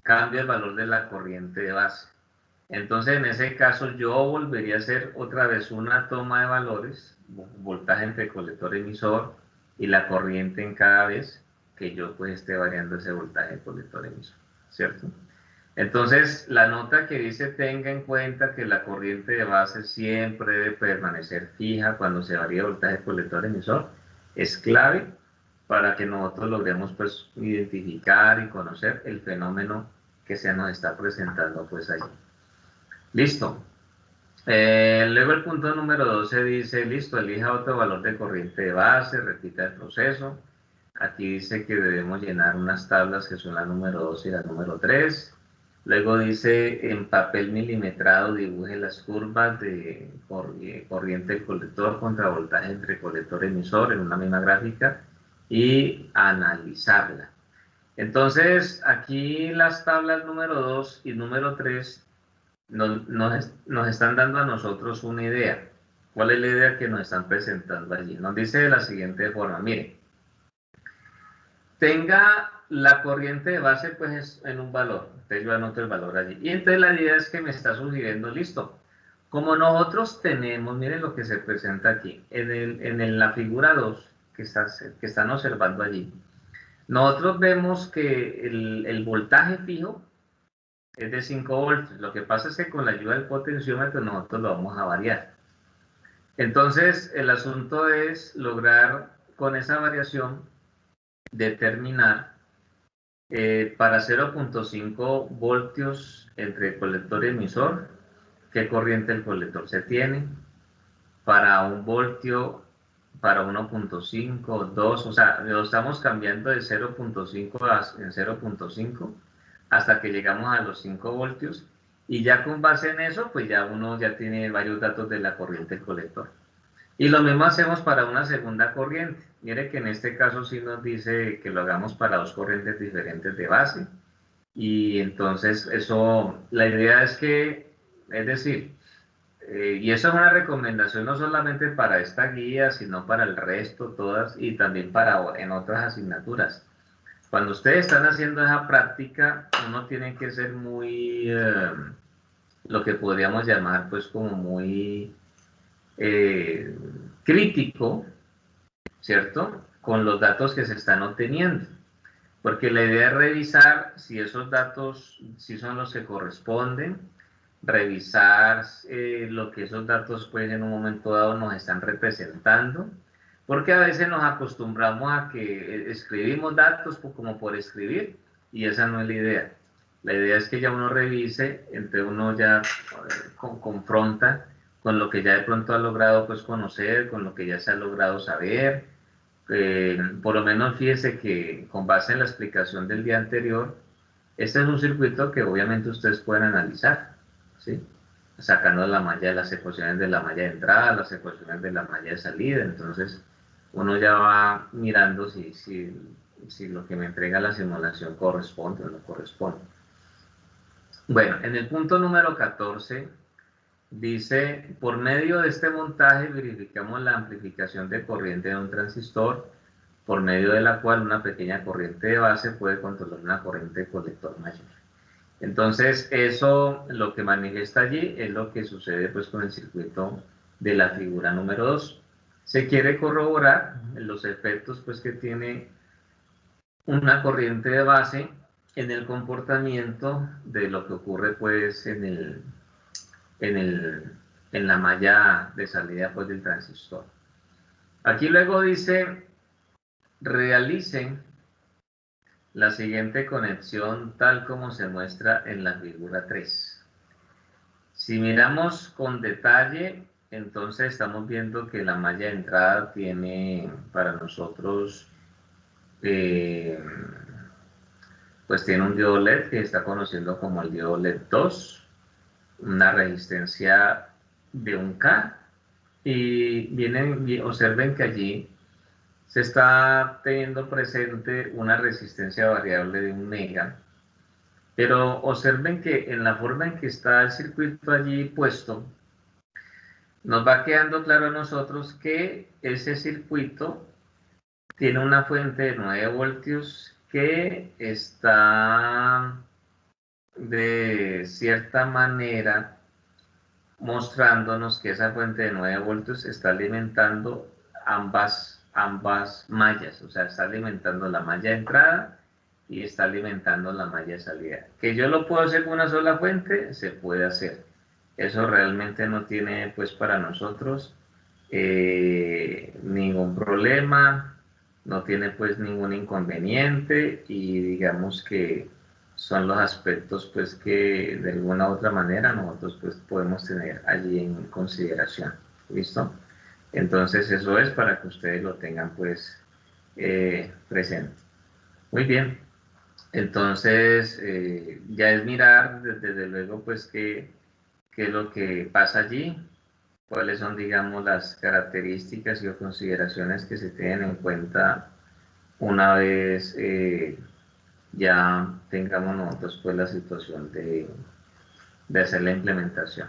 cambio el valor de la corriente de base. Entonces, en ese caso, yo volvería a hacer otra vez una toma de valores, voltaje entre colector y emisor, y la corriente en cada vez que yo pues esté variando ese voltaje de colector emisor, ¿cierto? Entonces, la nota que dice tenga en cuenta que la corriente de base siempre debe permanecer fija cuando se varía el voltaje de colector emisor, es clave para que nosotros logremos pues identificar y conocer el fenómeno que se nos está presentando pues ahí. Listo. Luego el punto número 12 dice, listo, elija otro valor de corriente de base, repita el proceso. Aquí dice que debemos llenar unas tablas que son la número 2 y la número 3. Luego dice, en papel milimetrado dibuje las curvas de corriente del colector, contravoltaje entre colector y emisor en una misma gráfica y analizarla. Entonces, aquí las tablas número 2 y número 3 nos están dando a nosotros una idea. ¿Cuál es la idea que nos están presentando allí? Nos dice de la siguiente forma, mire, tenga la corriente de base pues en un valor, entonces yo anoto el valor allí. Y entonces la idea es que me está sugiriendo, listo, como nosotros tenemos, miren lo que se presenta aquí, en la figura 2 que están observando allí, nosotros vemos que el voltaje fijo es de 5 voltios. Lo que pasa es que con la ayuda del potenciómetro nosotros lo vamos a variar. Entonces, el asunto es lograr con esa variación determinar para 0.5 voltios entre colector y emisor, qué corriente del colector se tiene, para 1 voltio, para 1.5, 2, o sea, lo estamos cambiando de 0.5 en 0.5 hasta que llegamos a los 5 voltios y ya con base en eso, pues ya uno ya tiene varios datos de la corriente del colector. Y lo mismo hacemos para una segunda corriente. Mire que en este caso sí nos dice que lo hagamos para 2 corrientes diferentes de base. Y entonces eso, la idea es que, es decir, y eso es una recomendación no solamente para esta guía, sino para el resto, todas, y también para en otras asignaturas. Cuando ustedes están haciendo esa práctica, uno tiene que ser muy, lo que podríamos llamar, pues como muy crítico, ¿cierto? Con los datos que se están obteniendo. Porque la idea es revisar si esos datos, si son los que corresponden, revisar lo que esos datos pues en un momento dado nos están representando, porque a veces nos acostumbramos a que escribimos datos como por escribir y esa no es la idea. La idea es que ya uno revise, entre uno ya confronta con lo que ya de pronto ha logrado pues conocer, con lo que ya se ha logrado saber. Por lo menos fíjese que con base en la explicación del día anterior, este es un circuito que obviamente ustedes pueden analizar, ¿sí? Sacando la malla, las ecuaciones de la malla de entrada, las ecuaciones de la malla de salida, entonces uno ya va mirando si lo que me entrega la simulación corresponde o no corresponde. Bueno, en el punto número 14 dice, por medio de este montaje verificamos la amplificación de corriente de un transistor, por medio de la cual una pequeña corriente de base puede controlar una corriente de colector mayor. Entonces, eso lo que manifiesta allí es lo que sucede pues con el circuito de la figura número 2. Se quiere corroborar los efectos pues que tiene una corriente de base en el comportamiento de lo que ocurre pues en la malla de salida pues del transistor. Aquí luego dice, realicen la siguiente conexión tal como se muestra en la figura 3. Si miramos con detalle, entonces estamos viendo que la malla de entrada tiene para nosotros pues tiene un diodo LED que está conociendo como el diodo LED 2, una resistencia de 1K, y observen que allí se está teniendo presente una resistencia variable de 1 mega, pero observen que en la forma en que está el circuito allí puesto, nos va quedando claro a nosotros que ese circuito tiene una fuente de 9 voltios que está de cierta manera mostrándonos que esa fuente de 9 voltios está alimentando ambas mallas, o sea, está alimentando la malla de entrada y está alimentando la malla de salida. ¿Que yo lo puedo hacer con una sola fuente? Se puede hacer. Eso realmente no tiene pues para nosotros ningún problema, no tiene pues ningún inconveniente y digamos que son los aspectos pues que de alguna u otra manera nosotros pues podemos tener allí en consideración. ¿Listo? Entonces eso es para que ustedes lo tengan pues presente. Muy bien. Entonces, ya es mirar desde luego pues qué es lo que pasa allí, cuáles son, digamos, las características y o consideraciones que se tienen en cuenta una vez ya tengamos nosotros pues la situación de hacer la implementación.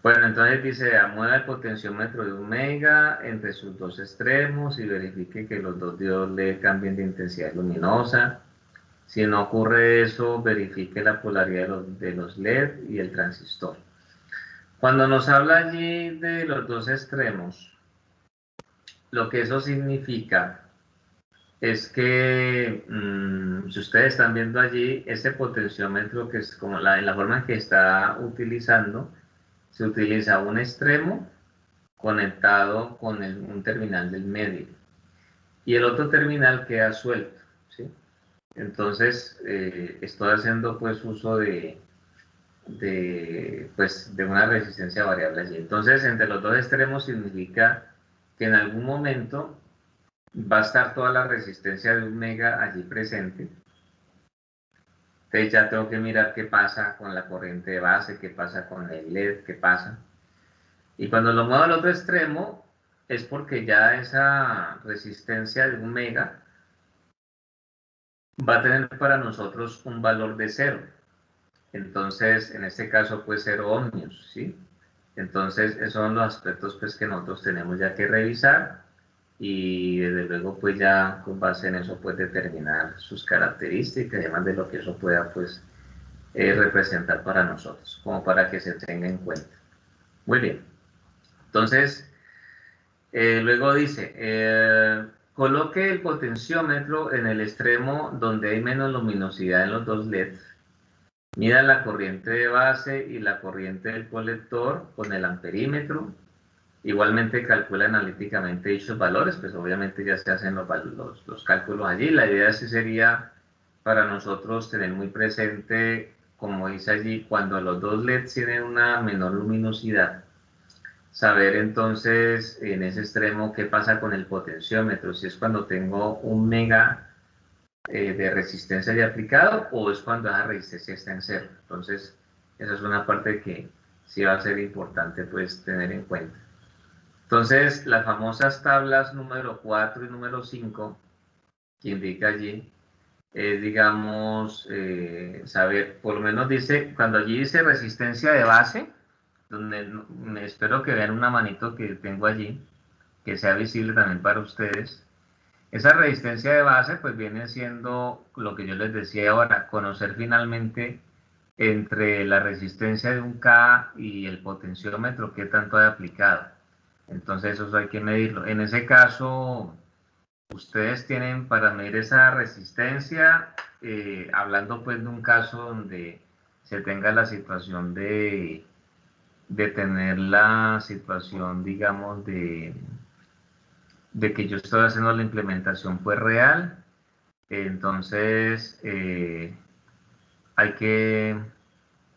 Bueno, entonces dice, mueva el potenciómetro de 1 mega entre sus dos extremos y verifique que los dos diodos LED cambien de intensidad luminosa. Si no ocurre eso, verifique la polaridad de los LED y el transistor. Cuando nos habla allí de los dos extremos, lo que eso significa es que, si ustedes están viendo allí, ese potenciómetro, que es como en la forma en que está utilizando, se utiliza un extremo conectado con un terminal del medio y el otro terminal queda suelto, ¿sí? Entonces, estoy haciendo pues uso de una resistencia variable allí. Entonces, entre los dos extremos significa que en algún momento va a estar toda la resistencia de 1 mega allí presente. Entonces ya tengo que mirar qué pasa con la corriente de base, qué pasa con el LED, qué pasa. Y cuando lo muevo al otro extremo, es porque ya esa resistencia de 1 mega va a tener para nosotros un valor de 0. Entonces, en este caso, pues 0 ohmios, ¿sí? Entonces, esos son los aspectos pues, que nosotros tenemos ya que revisar y desde luego pues ya con base en eso pues determinar sus características, además de lo que eso pueda pues representar para nosotros, como para que se tenga en cuenta. Muy bien. Entonces, luego dice, coloque el potenciómetro en el extremo donde hay menos luminosidad en los dos LEDs. Mida la corriente de base y la corriente del colector con el amperímetro. Igualmente calcula analíticamente dichos valores, pues obviamente ya se hacen los cálculos allí. La idea sí sería para nosotros tener muy presente, como dice allí, cuando los dos LEDs tienen una menor luminosidad, saber entonces en ese extremo qué pasa con el potenciómetro, si es cuando tengo 1 mega de resistencia ya aplicado o es cuando esa resistencia está en 0. Entonces, esa es una parte que sí va a ser importante pues tener en cuenta. Entonces, las famosas tablas número 4 y número 5, que indica allí, es, digamos, saber, por lo menos dice, cuando allí dice resistencia de base, donde espero que vean una manito que tengo allí, que sea visible también para ustedes. Esa resistencia de base pues viene siendo lo que yo les decía ahora, conocer finalmente entre la resistencia de un K y el potenciómetro qué tanto hay aplicado. Entonces eso hay que medirlo. En ese caso, ustedes tienen para medir esa resistencia, hablando pues de un caso donde se tenga la situación de tener la situación, digamos, de que yo estoy haciendo la implementación pues real. Entonces hay que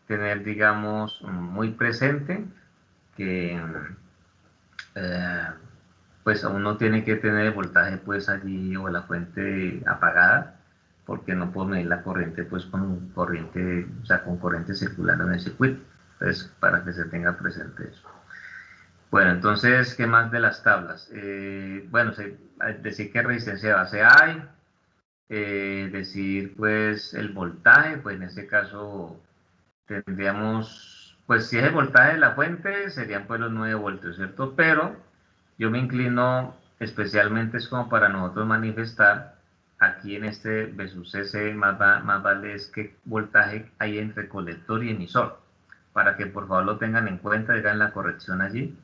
tener, digamos, muy presente que pues uno tiene que tener el voltaje pues allí o la fuente apagada, porque no puedo medir la corriente pues con corriente, o sea, con corriente circular en el circuito. Entonces, para que se tenga presente eso. Bueno, entonces, ¿qué más de las tablas? Bueno, decir qué resistencia de base hay, decir pues el voltaje, pues en este caso tendríamos, pues si es el voltaje de la fuente, serían pues los 9 voltios, ¿cierto? Pero yo me inclino especialmente es como para nosotros manifestar aquí en este B sub CC, más vale es qué voltaje hay entre colector y emisor, para que por favor lo tengan en cuenta, hagan la corrección allí.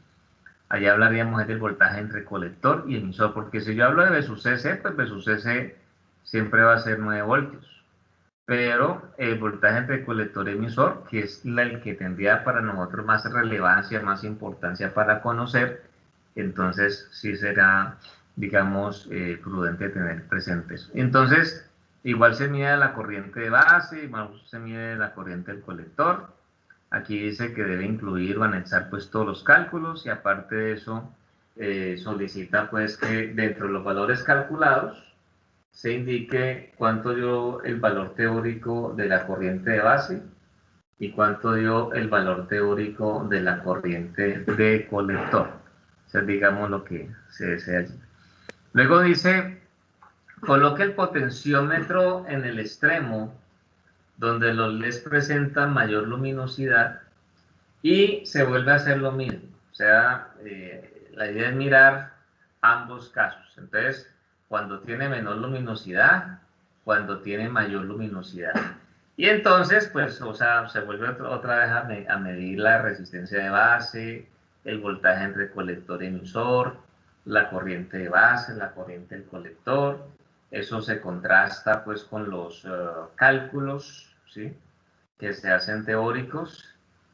Allá hablaríamos del voltaje entre colector y emisor, porque si yo hablo de B sub CC, pues B sub CC siempre va a ser 9 voltios. Pero el voltaje entre colector y emisor, que es el que tendría para nosotros más relevancia, más importancia para conocer, entonces sí será, digamos, prudente tener presentes. Entonces, igual se mide la corriente de base, igual se mide la corriente del colector. Aquí dice que debe incluir o anexar pues todos los cálculos y aparte de eso solicita pues que dentro de los valores calculados se indique cuánto dio el valor teórico de la corriente de base y cuánto dio el valor teórico de la corriente de colector. O sea, digamos lo que se desea allí. Luego dice, coloque el potenciómetro en el extremo donde los LEDs presentan mayor luminosidad y se vuelve a hacer lo mismo. O sea, la idea es mirar ambos casos. Entonces, cuando tiene menor luminosidad, cuando tiene mayor luminosidad. Y entonces, pues, o sea, se vuelve otra vez a medir la resistencia de base, el voltaje entre colector y emisor, la corriente de base, la corriente del colector. Eso se contrasta, pues, con los cálculos, ¿sí?, que se hacen teóricos.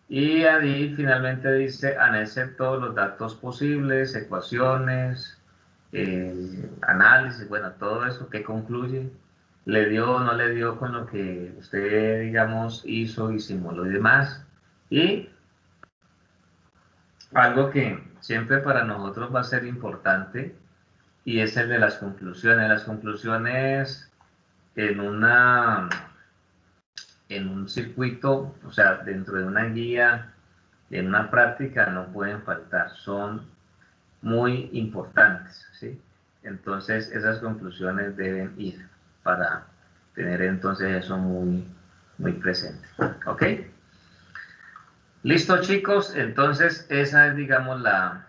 Y ahí finalmente dice, anexe todos los datos posibles, ecuaciones, análisis, bueno, todo eso que concluye, le dio o no le dio con lo que usted, digamos, hizo y simuló y demás. Y algo que siempre para nosotros va a ser importante, y es el de las conclusiones. Las conclusiones en un circuito, o sea, dentro de una guía, en una práctica, no pueden faltar, son muy importantes, ¿sí? Entonces, esas conclusiones deben ir para tener entonces eso muy, muy presente, ¿ok? Listo, chicos, entonces esa es, digamos, la,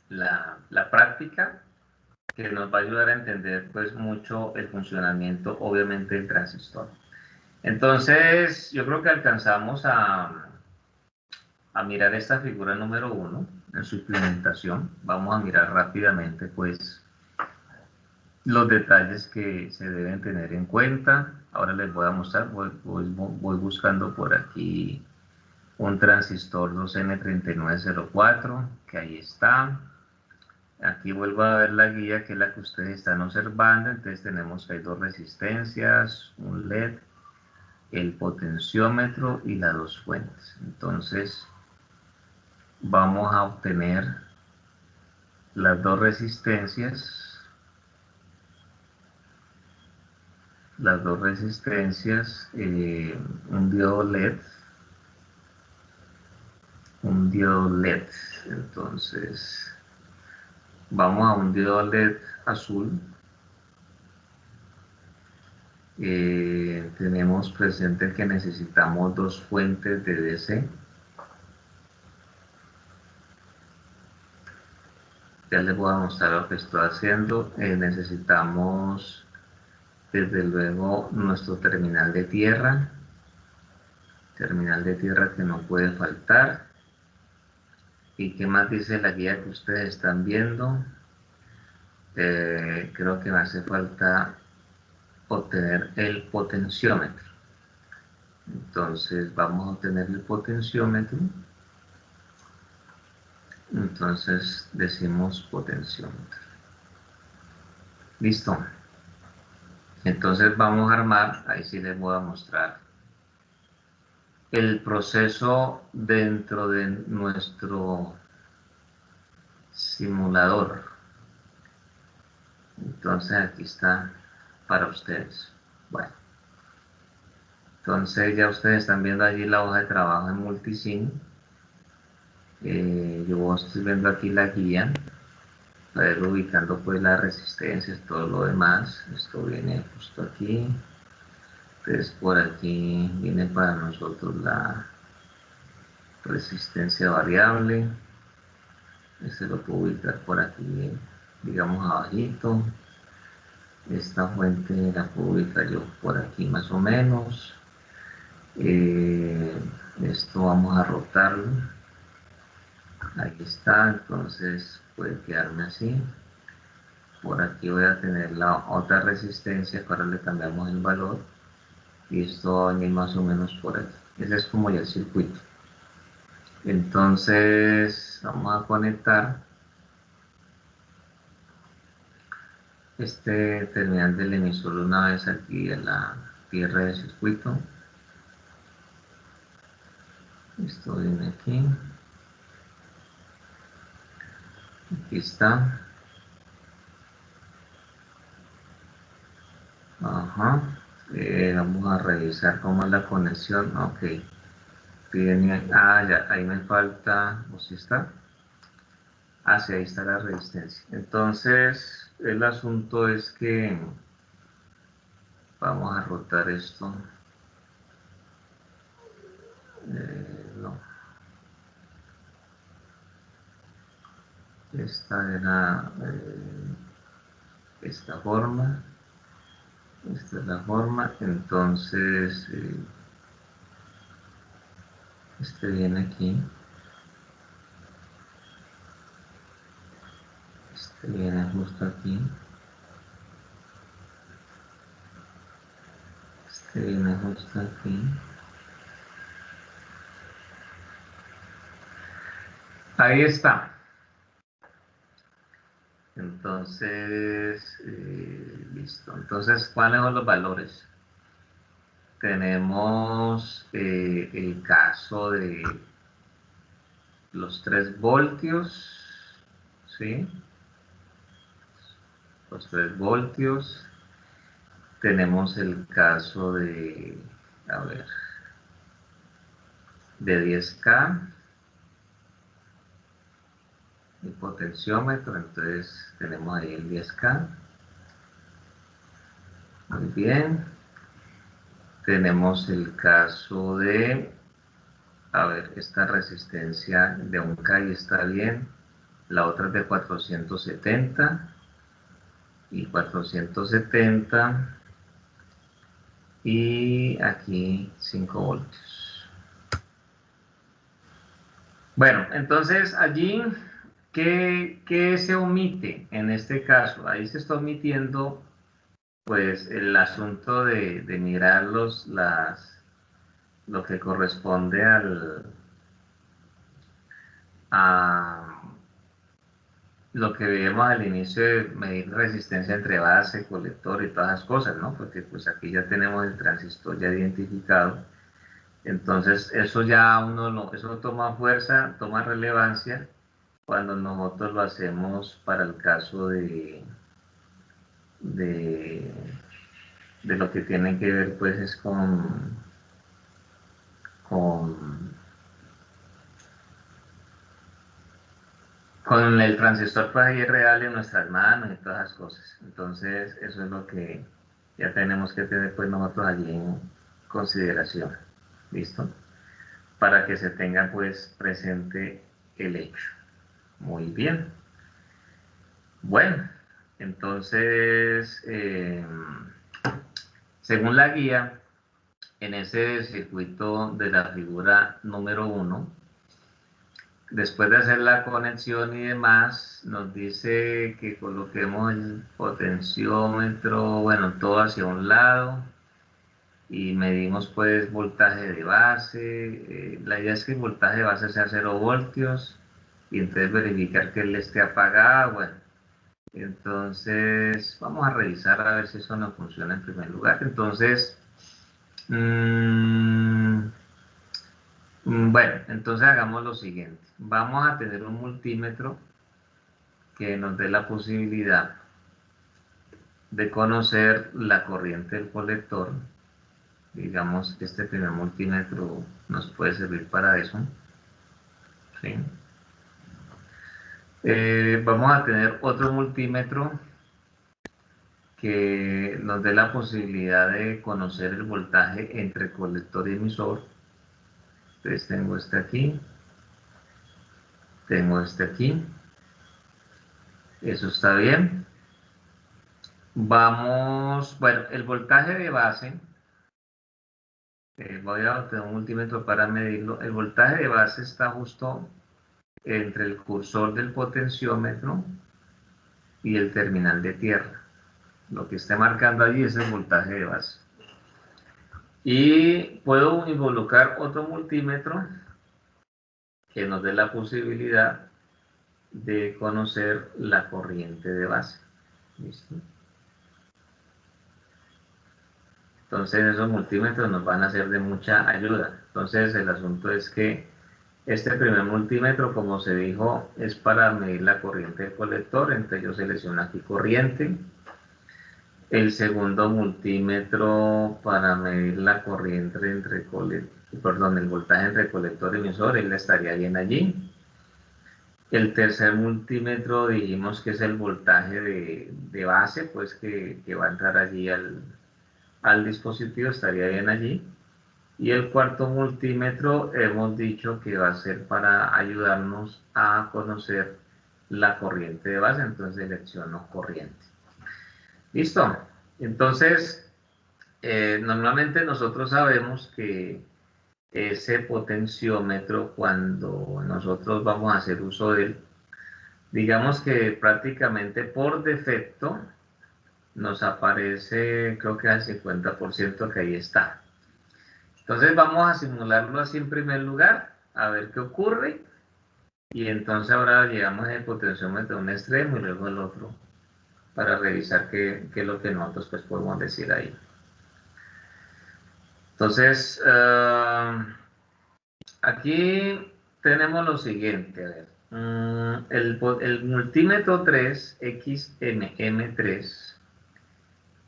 la práctica que nos va a ayudar a entender, pues, mucho el funcionamiento, obviamente, del transistor. Entonces, yo creo que alcanzamos a mirar esta figura número 1 en su implementación. Vamos a mirar rápidamente, pues, los detalles que se deben tener en cuenta. Ahora les voy a mostrar, voy buscando por aquí un transistor 2N3904, que ahí está. Aquí vuelvo a ver la guía, que es la que ustedes están observando. Entonces tenemos que hay dos resistencias, un LED, el potenciómetro y las dos fuentes. Entonces vamos a obtener las dos resistencias, un diodo LED, entonces vamos a un diodo LED azul. Tenemos presente que necesitamos dos fuentes de DC. Ya les voy a mostrar lo que estoy haciendo. Necesitamos, desde luego, nuestro terminal de tierra que no puede faltar. ¿Y qué más dice la guía que ustedes están viendo? Creo que me hace falta obtener el potenciómetro. Entonces vamos a obtener el potenciómetro. Entonces decimos potenciómetro. Listo. Entonces vamos a armar, ahí sí les voy a mostrar el proceso dentro de nuestro simulador. Entonces aquí está para ustedes. Bueno, entonces ya ustedes están viendo allí la hoja de trabajo en Multisim. Yo estoy viendo aquí la guía, para ir ubicando pues las resistencias, todo lo demás. Esto viene justo aquí. Entonces por aquí viene para nosotros la resistencia variable. Este lo puedo ubicar por aquí, digamos, abajito. Esta fuente la puedo ubicar yo por aquí más o menos. Esto vamos a rotarlo. Ahí está, entonces puede quedarme así. Por aquí voy a tener la otra resistencia, ahora le cambiamos el valor. Y esto va a venir más o menos por aquí. Ese es como ya el circuito. Entonces vamos a conectar este terminal del emisor una vez aquí en la tierra del circuito. Esto viene aquí. Aquí está. Ajá. Vamos a revisar cómo es la conexión. Ok. Ya, ahí me falta, ¿o sí está? Ah, sí, ahí está la resistencia. Entonces, el asunto es que vamos a rotar esto. No. Esta era esta forma. Esta es la forma. Entonces, este viene aquí. Este viene justo aquí. Este viene justo aquí. Ahí está. Entonces, listo. Entonces, ¿cuáles son los valores? Tenemos el caso de los 3 voltios, ¿sí? Los 3 voltios. Tenemos el caso de, a ver, de 10K, el potenciómetro, entonces tenemos ahí el 10K. Muy bien. Tenemos el caso de, a ver, esta resistencia de 1K y está bien. La otra es de 470 y 470 y aquí 5 voltios. Bueno, entonces allí, ¿qué se omite en este caso? Ahí se está omitiendo pues el asunto de mirar lo que corresponde a lo que vemos al inicio de medir resistencia entre base, colector y todas esas cosas, ¿no? Porque pues aquí ya tenemos el transistor ya identificado. Entonces eso ya eso toma fuerza, toma relevancia cuando nosotros lo hacemos para el caso de, de lo que tiene que ver pues es con con el transistor pues ahí es real en nuestras manos y todas esas cosas. Entonces eso es lo que ya tenemos que tener pues nosotros allí en consideración. ¿Listo? Para que se tenga pues presente el hecho. Muy bien. Bueno, entonces según la guía, en ese circuito de la figura número 1, después de hacer la conexión y demás, nos dice que coloquemos el potenciómetro, bueno, todo hacia un lado y medimos pues voltaje de base. La idea es que el voltaje de base sea 0 voltios y entonces verificar que él esté apagado. Bueno, entonces vamos a revisar a ver si eso no funciona en primer lugar. Entonces, bueno, entonces hagamos lo siguiente. Vamos a tener un multímetro que nos dé la posibilidad de conocer la corriente del colector. Digamos que este primer multímetro nos puede servir para eso. ¿Sí? Vamos a tener otro multímetro que nos dé la posibilidad de conocer el voltaje entre colector y emisor. Entonces tengo este aquí, tengo este aquí. Eso está bien. Vamos, bueno, el voltaje de base, voy a obtener un multímetro para medirlo. El voltaje de base está justo entre el cursor del potenciómetro y el terminal de tierra. Lo que esté marcando allí es el voltaje de base. Y puedo involucrar otro multímetro que nos dé la posibilidad de conocer la corriente de base. ¿Listo? Entonces esos multímetros nos van a ser de mucha ayuda. Entonces el asunto es que este primer multímetro, como se dijo, es para medir la corriente del colector. Entonces yo selecciono aquí corriente. El segundo multímetro para medir la corriente entre el voltaje entre colector y emisor, él estaría bien allí. El tercer multímetro dijimos que es el voltaje de base, pues que va a entrar allí al dispositivo, estaría bien allí. Y el cuarto multímetro hemos dicho que va a ser para ayudarnos a conocer la corriente de base, entonces selecciono corriente. ¿Listo? Entonces, normalmente nosotros sabemos que ese potenciómetro, cuando nosotros vamos a hacer uso de él, digamos que prácticamente por defecto nos aparece, creo que al 50% que ahí está. Entonces vamos a simularlo así en primer lugar, a ver qué ocurre. Y entonces ahora llegamos el potenciómetro a un extremo y luego al otro, para revisar qué es lo que nosotros pues podemos decir ahí. Entonces, aquí tenemos lo siguiente, a ver. El multímetro 3, XMM3,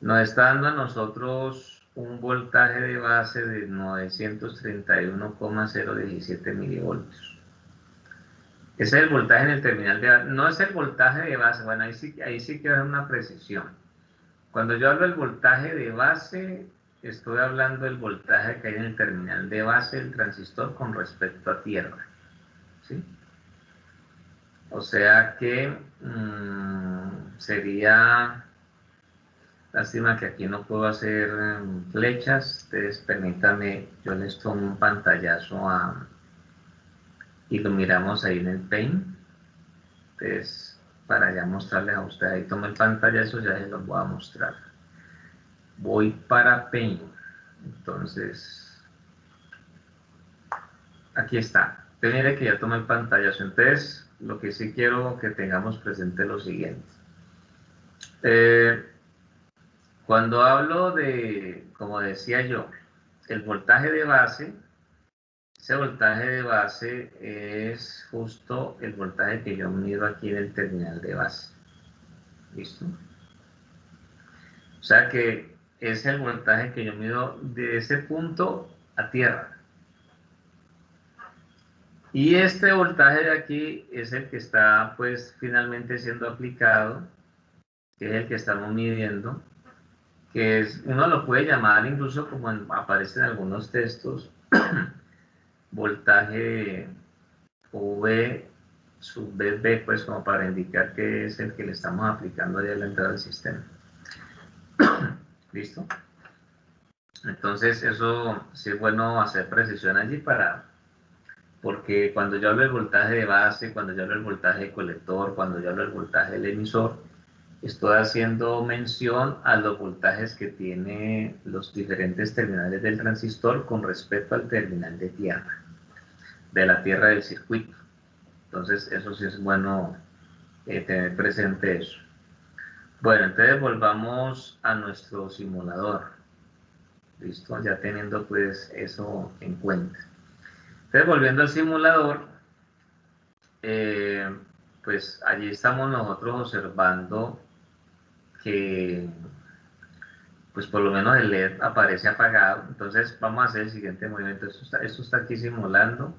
nos está dando a nosotros un voltaje de base de 931,017 milivoltios. Ese es el voltaje en el terminal de base. No es el voltaje de base, bueno, ahí sí que hay una precisión. Cuando yo hablo del voltaje de base, estoy hablando del voltaje que hay en el terminal de base del transistor con respecto a tierra, ¿sí? O sea que sería, lástima que aquí no puedo hacer flechas, ustedes permítanme, yo les tomo un pantallazo y lo miramos ahí en el Paint. Entonces, para ya mostrarles a ustedes, ahí tomo el pantallazo, ya se los voy a mostrar. Voy para Paint, entonces, aquí está. Entonces, mire que ya tomé el pantallazo, entonces, lo que sí quiero que tengamos presente es lo siguiente. Cuando hablo de, como decía yo, el voltaje de base, ese voltaje de base es justo el voltaje que yo mido aquí en el terminal de base. ¿Listo? O sea que es el voltaje que yo mido de ese punto a tierra. Y este voltaje de aquí es el que está pues finalmente siendo aplicado, que es el que estamos midiendo, que es, uno lo puede llamar incluso como aparece en algunos textos, voltaje V sub VB, pues como para indicar que es el que le estamos aplicando ya a la entrada del sistema. ¿Listo? Entonces eso sí es bueno hacer precisión allí porque cuando yo hablo del voltaje de base, cuando yo hablo del voltaje de colector, cuando yo hablo del voltaje del emisor, estoy haciendo mención a los voltajes que tiene los diferentes terminales del transistor con respecto al terminal de tierra, de la tierra del circuito. Entonces eso sí es bueno tener presente eso. Bueno, entonces volvamos a nuestro simulador. Listo, ya teniendo pues eso en cuenta. Entonces volviendo al simulador, pues allí estamos nosotros observando que pues por lo menos el LED aparece apagado. Entonces vamos a hacer el siguiente movimiento. Esto está aquí simulando.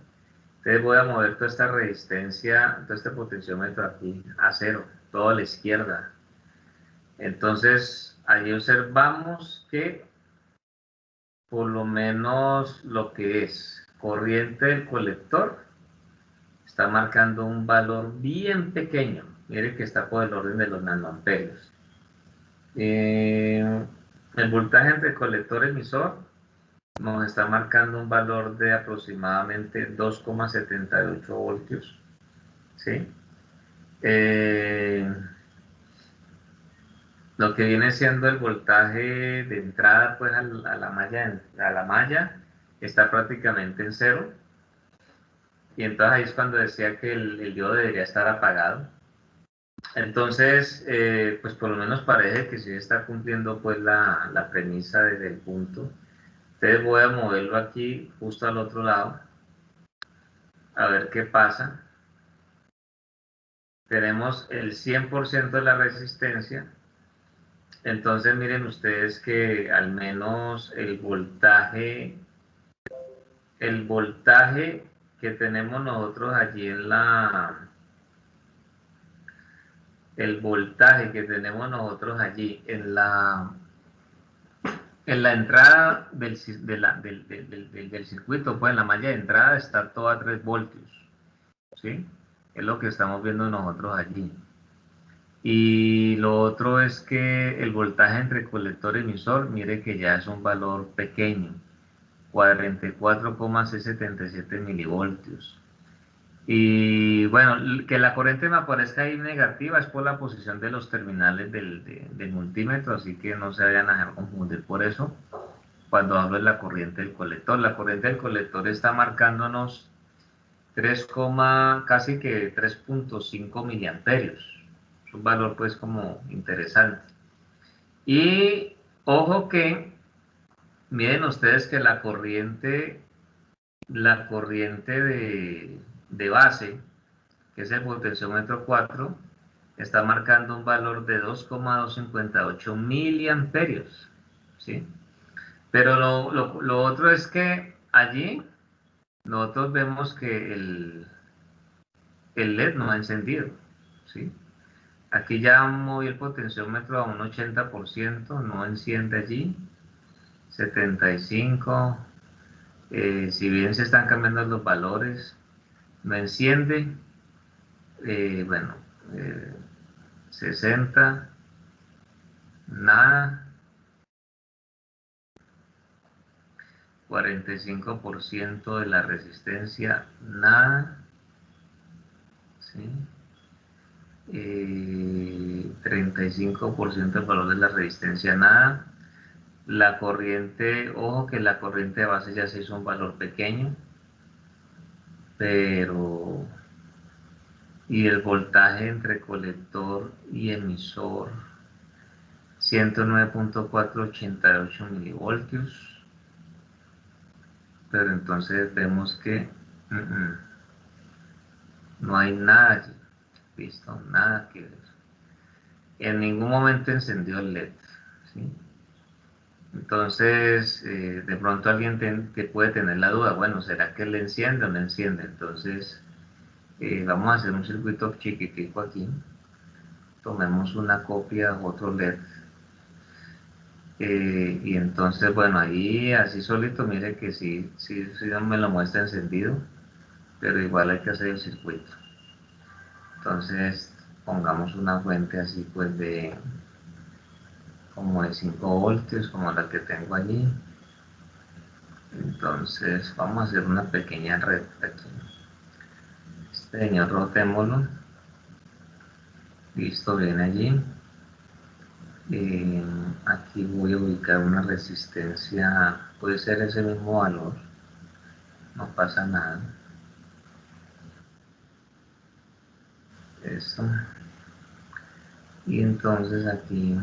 Entonces voy a mover toda esta resistencia, todo este potenciómetro aquí a cero, todo a la izquierda. Entonces allí observamos que por lo menos lo que es corriente del colector está marcando un valor bien pequeño. Mire que está por el orden de los nanoamperios. El voltaje entre colector y emisor nos está marcando un valor de aproximadamente 2,78 voltios. ¿Sí? Lo que viene siendo el voltaje de entrada pues a la malla está prácticamente en cero. Y entonces ahí es cuando decía que el diodo debería estar apagado. Entonces, pues por lo menos parece que sí está cumpliendo pues la premisa desde el punto. Entonces voy a moverlo aquí justo al otro lado, a ver qué pasa. Tenemos el 100% de la resistencia. Entonces miren ustedes que al menos el voltaje que tenemos nosotros allí el voltaje que tenemos nosotros allí en la entrada del circuito, pues en la malla de entrada está todo a 3 voltios, ¿sí? Es lo que estamos viendo nosotros allí. Y lo otro es que el voltaje entre colector y emisor, mire que ya es un valor pequeño, 44,677 milivoltios. Y bueno, que la corriente me aparezca ahí negativa es por la posición de los terminales del multímetro, así que no se vayan a dejar confundir por eso cuando hablo de la corriente del colector. La corriente del colector está marcándonos 3, casi que 3,5 miliamperios. Es un valor pues como interesante. Y ojo que, miren ustedes que la corriente de base, que es el potenciómetro 4, está marcando un valor de 2,258 miliamperios, ¿sí? Pero lo otro es que allí nosotros vemos que el LED no ha encendido, ¿sí? Aquí ya moví el potenciómetro a un 80%, no enciende allí, 75%, si bien se están cambiando los valores, no enciende, bueno, 60, nada, 45% de la resistencia, nada, ¿sí? 35% del valor de la resistencia, nada. La corriente, ojo que la corriente de base ya se hizo un valor pequeño, pero... Y el voltaje entre colector y emisor, 109,488 milivoltios. Pero entonces vemos que no hay nada allí. Listo, nada que ver. En ningún momento encendió el LED, ¿sí? Entonces, de pronto alguien que puede tener la duda, bueno, ¿será que le enciende o no enciende? Entonces, vamos a hacer un circuito chiquitico aquí. Tomemos una copia de otro LED. Y entonces, bueno, ahí así solito, mire que sí me lo muestra encendido, pero igual hay que hacer el circuito. Entonces, pongamos una fuente así pues como de 5 voltios, como la que tengo allí. Entonces, vamos a hacer una pequeña red aquí. Este señor rotémoslo. Listo, viene allí. Aquí voy a ubicar una resistencia, puede ser ese mismo valor, no pasa nada. Eso. Y entonces aquí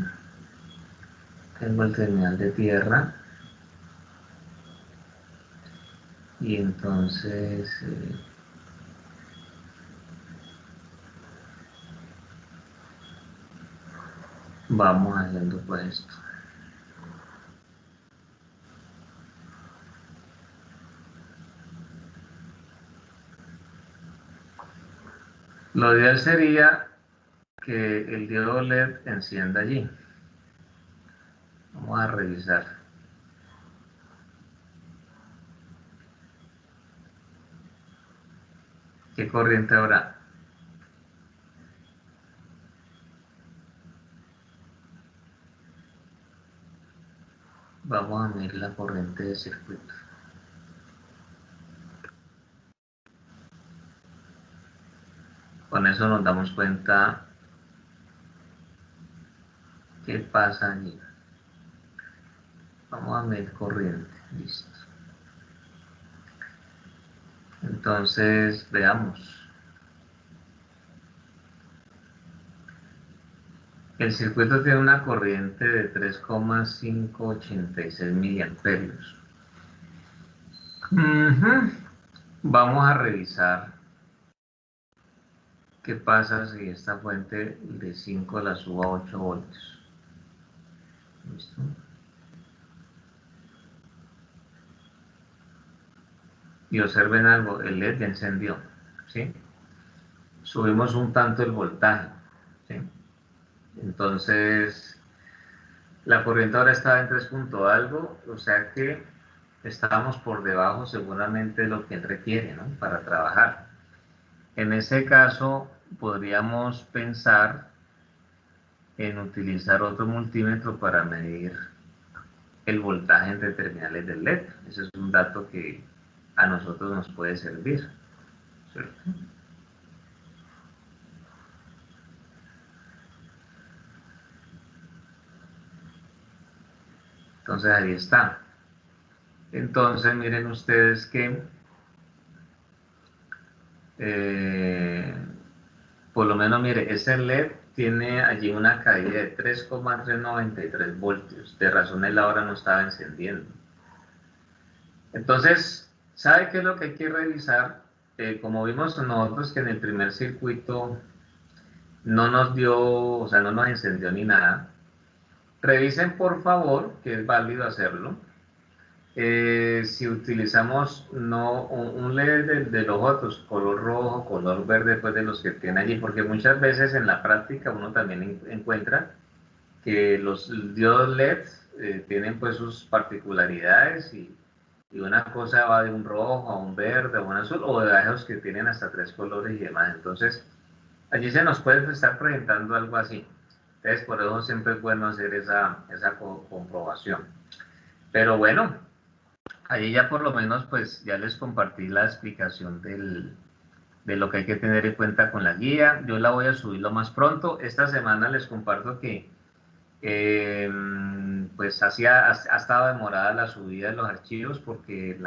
tengo el terminal de tierra. Y entonces vamos haciendo pues esto. Lo ideal sería que el diodo LED encienda allí. Vamos a revisar. ¿Qué corriente habrá? Vamos a medir la corriente de circuito. Con eso nos damos cuenta qué pasa allí. Vamos a medir corriente. Listo. Entonces, veamos. El circuito tiene una corriente de 3,586 miliamperios. Vamos a revisar qué pasa si esta fuente de 5 la subo a 8 voltios. ¿Listo? Y observen algo, el LED ya encendió, ¿sí? Subimos un tanto el voltaje, ¿sí? Entonces, la corriente ahora estaba en 3 punto algo, o sea que estábamos por debajo seguramente de lo que él requiere, ¿no? Para trabajar. En ese caso, podríamos pensar en utilizar otro multímetro para medir el voltaje entre terminales del LED. Ese es un dato que a nosotros nos puede servir, ¿cierto? Entonces ahí está. Entonces miren ustedes que por lo menos mire, ese LED tiene allí una caída de 3,393 voltios. De razón él ahora no estaba encendiendo. Entonces, ¿sabe qué es lo que hay que revisar? Como vimos nosotros que en el primer circuito no nos dio, o sea, no nos encendió ni nada. Revisen por favor, que es válido hacerlo. Si utilizamos no, un LED de los otros, color rojo, color verde, pues de los que tiene allí, porque muchas veces en la práctica uno también encuentra que los diodos LED tienen pues sus particularidades y una cosa va de un rojo a un verde a un azul, o de esos que tienen hasta 3 colores y demás. Entonces, allí se nos puede estar presentando algo así. Entonces, por eso siempre es bueno hacer esa comprobación. Pero bueno, ahí ya por lo menos pues ya les compartí la explicación de lo que hay que tener en cuenta con la guía. Yo la voy a subir lo más pronto. Esta semana les comparto que pues ha estado demorada la subida de los archivos porque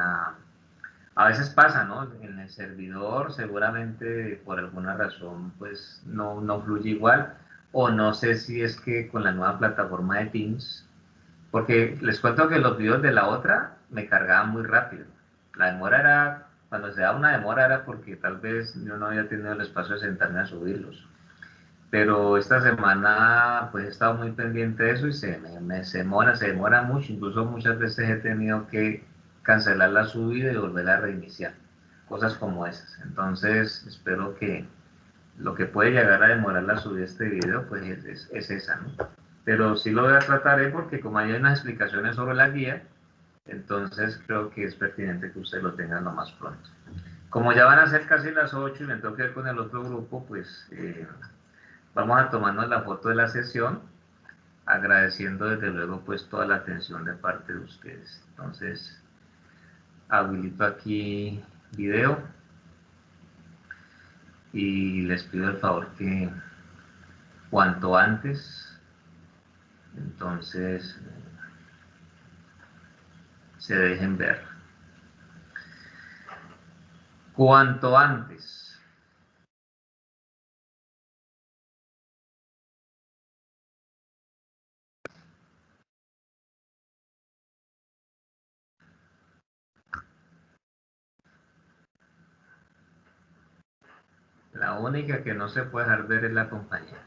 a veces pasa, ¿no? En el servidor seguramente por alguna razón pues no fluye igual, o no sé si es que con la nueva plataforma de Teams, porque les cuento que los videos de la otra me cargaban muy rápido. La demora era, cuando se da una demora era porque tal vez yo no había tenido el espacio de sentarme a subirlos. Pero esta semana pues he estado muy pendiente de eso y se demora mucho, incluso muchas veces he tenido que cancelar la subida y volver a reiniciar, cosas como esas. Entonces espero que lo que puede llegar a demorar la subida de este video pues es esa, ¿no? Pero sí lo voy a tratar porque como hay unas explicaciones sobre la guía, entonces creo que es pertinente que usted lo tenga lo más pronto. Como ya van a ser casi las 8 y me tengo que ir con el otro grupo, pues vamos a tomarnos la foto de la sesión, agradeciendo desde luego pues toda la atención de parte de ustedes. Entonces, habilito aquí video y les pido el favor que cuanto antes, entonces, se dejen ver. Cuanto antes. La única que no se puede dejar ver es la compañía.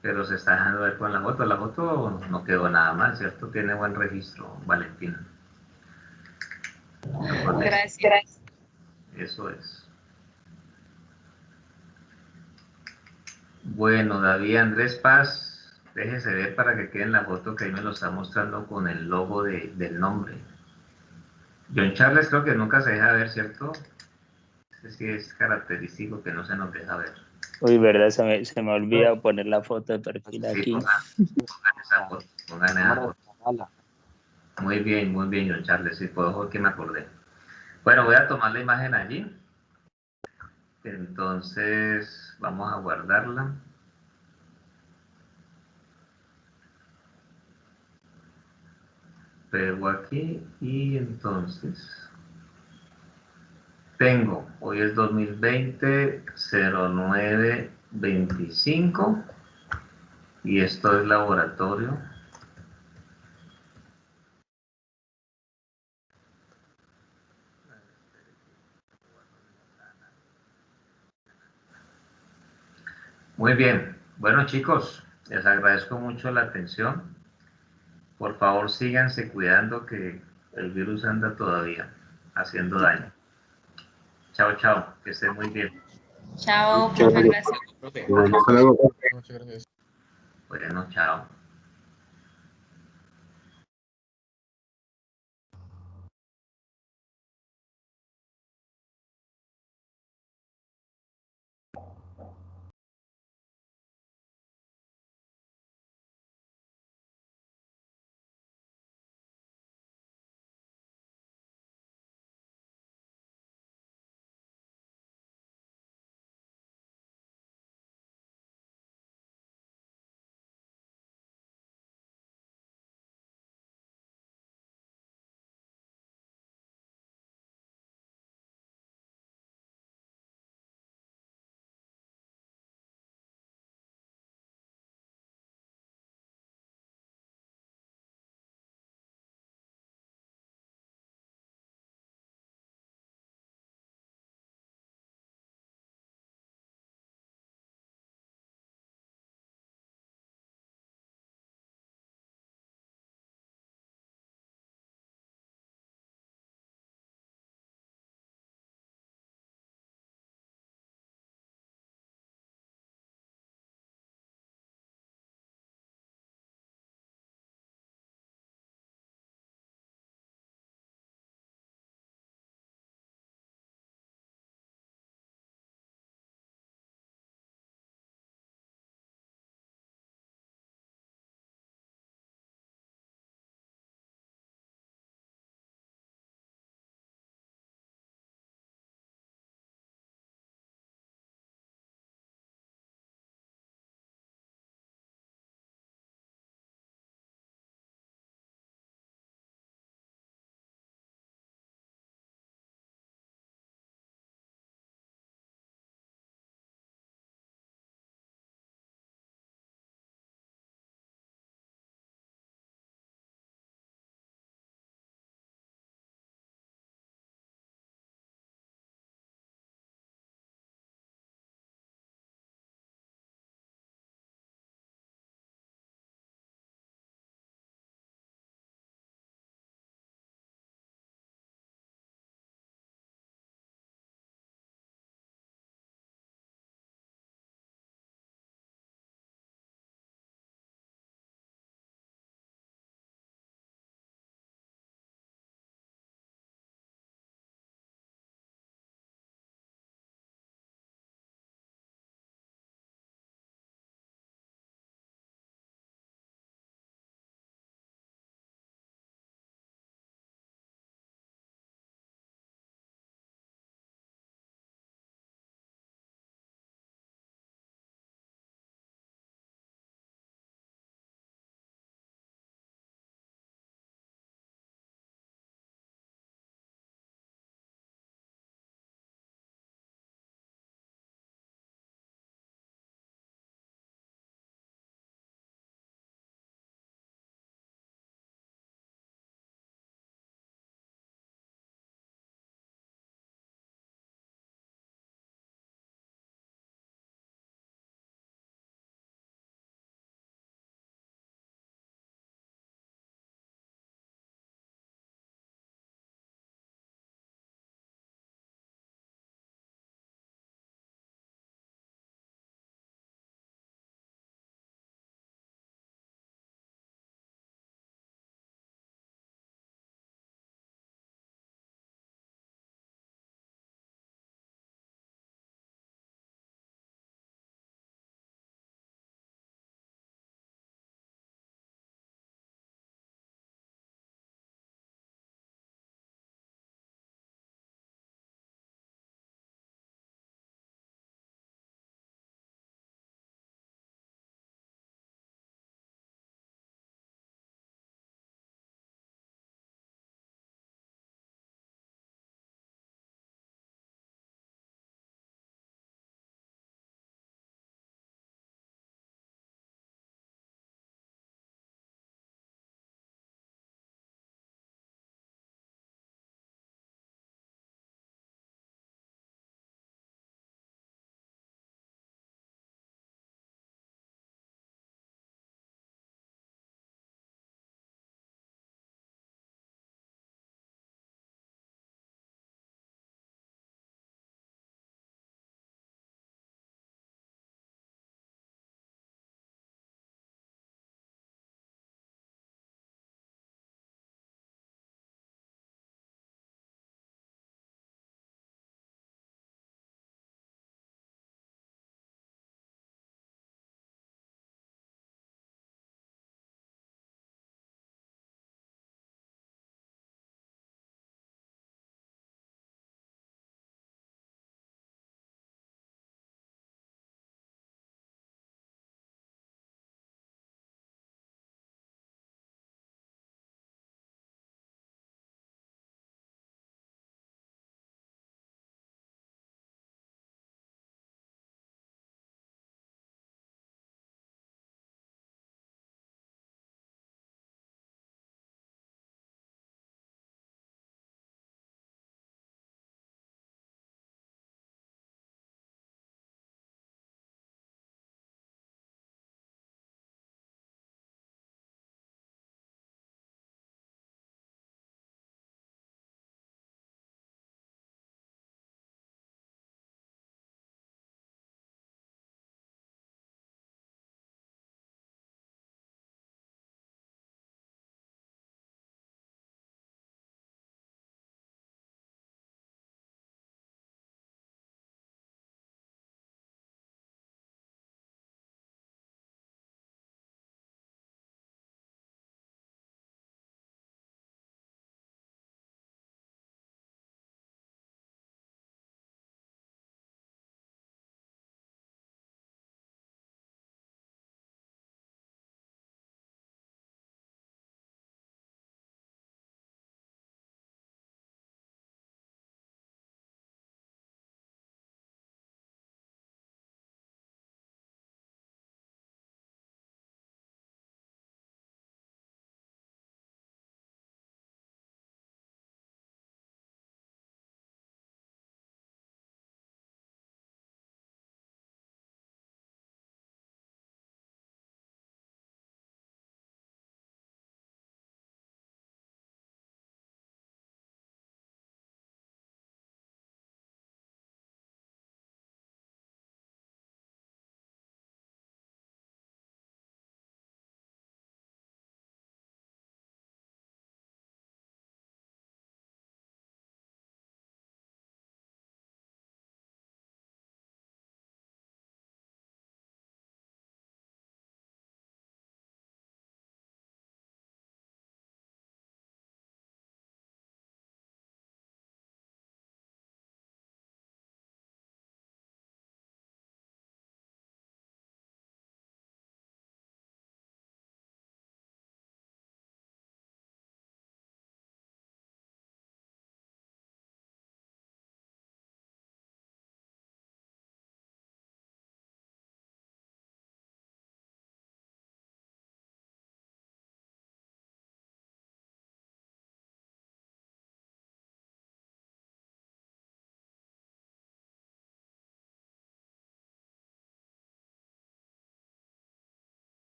Pero se está dejando ver con la foto. La foto no quedó nada mal, ¿cierto? Tiene buen registro, Valentina. Gracias. Eso es. Bueno, David Andrés Paz, déjese ver para que quede en la foto que ahí me lo está mostrando con el logo del nombre. John Charles creo que nunca se deja ver, ¿cierto? Ese sí es característico que no se nos deja ver. Uy, verdad, se me ha olvidado poner la foto de perfil Sí, aquí. pongan esa foto, pongan esa foto. Muy bien, John Charles, sí, puedo que me acordé. Bueno, voy a tomar la imagen allí. Entonces, vamos a guardarla. Pego aquí y entonces tengo, hoy es 2020, 0925 y esto es laboratorio. Muy bien. Bueno, chicos, les agradezco mucho la atención. Por favor, síganse cuidando que el virus anda todavía haciendo daño. Chao, chao. Que estén muy bien. Chao, profe, gracias. Profe, Bueno, hasta luego. muchas gracias. Bueno, chao.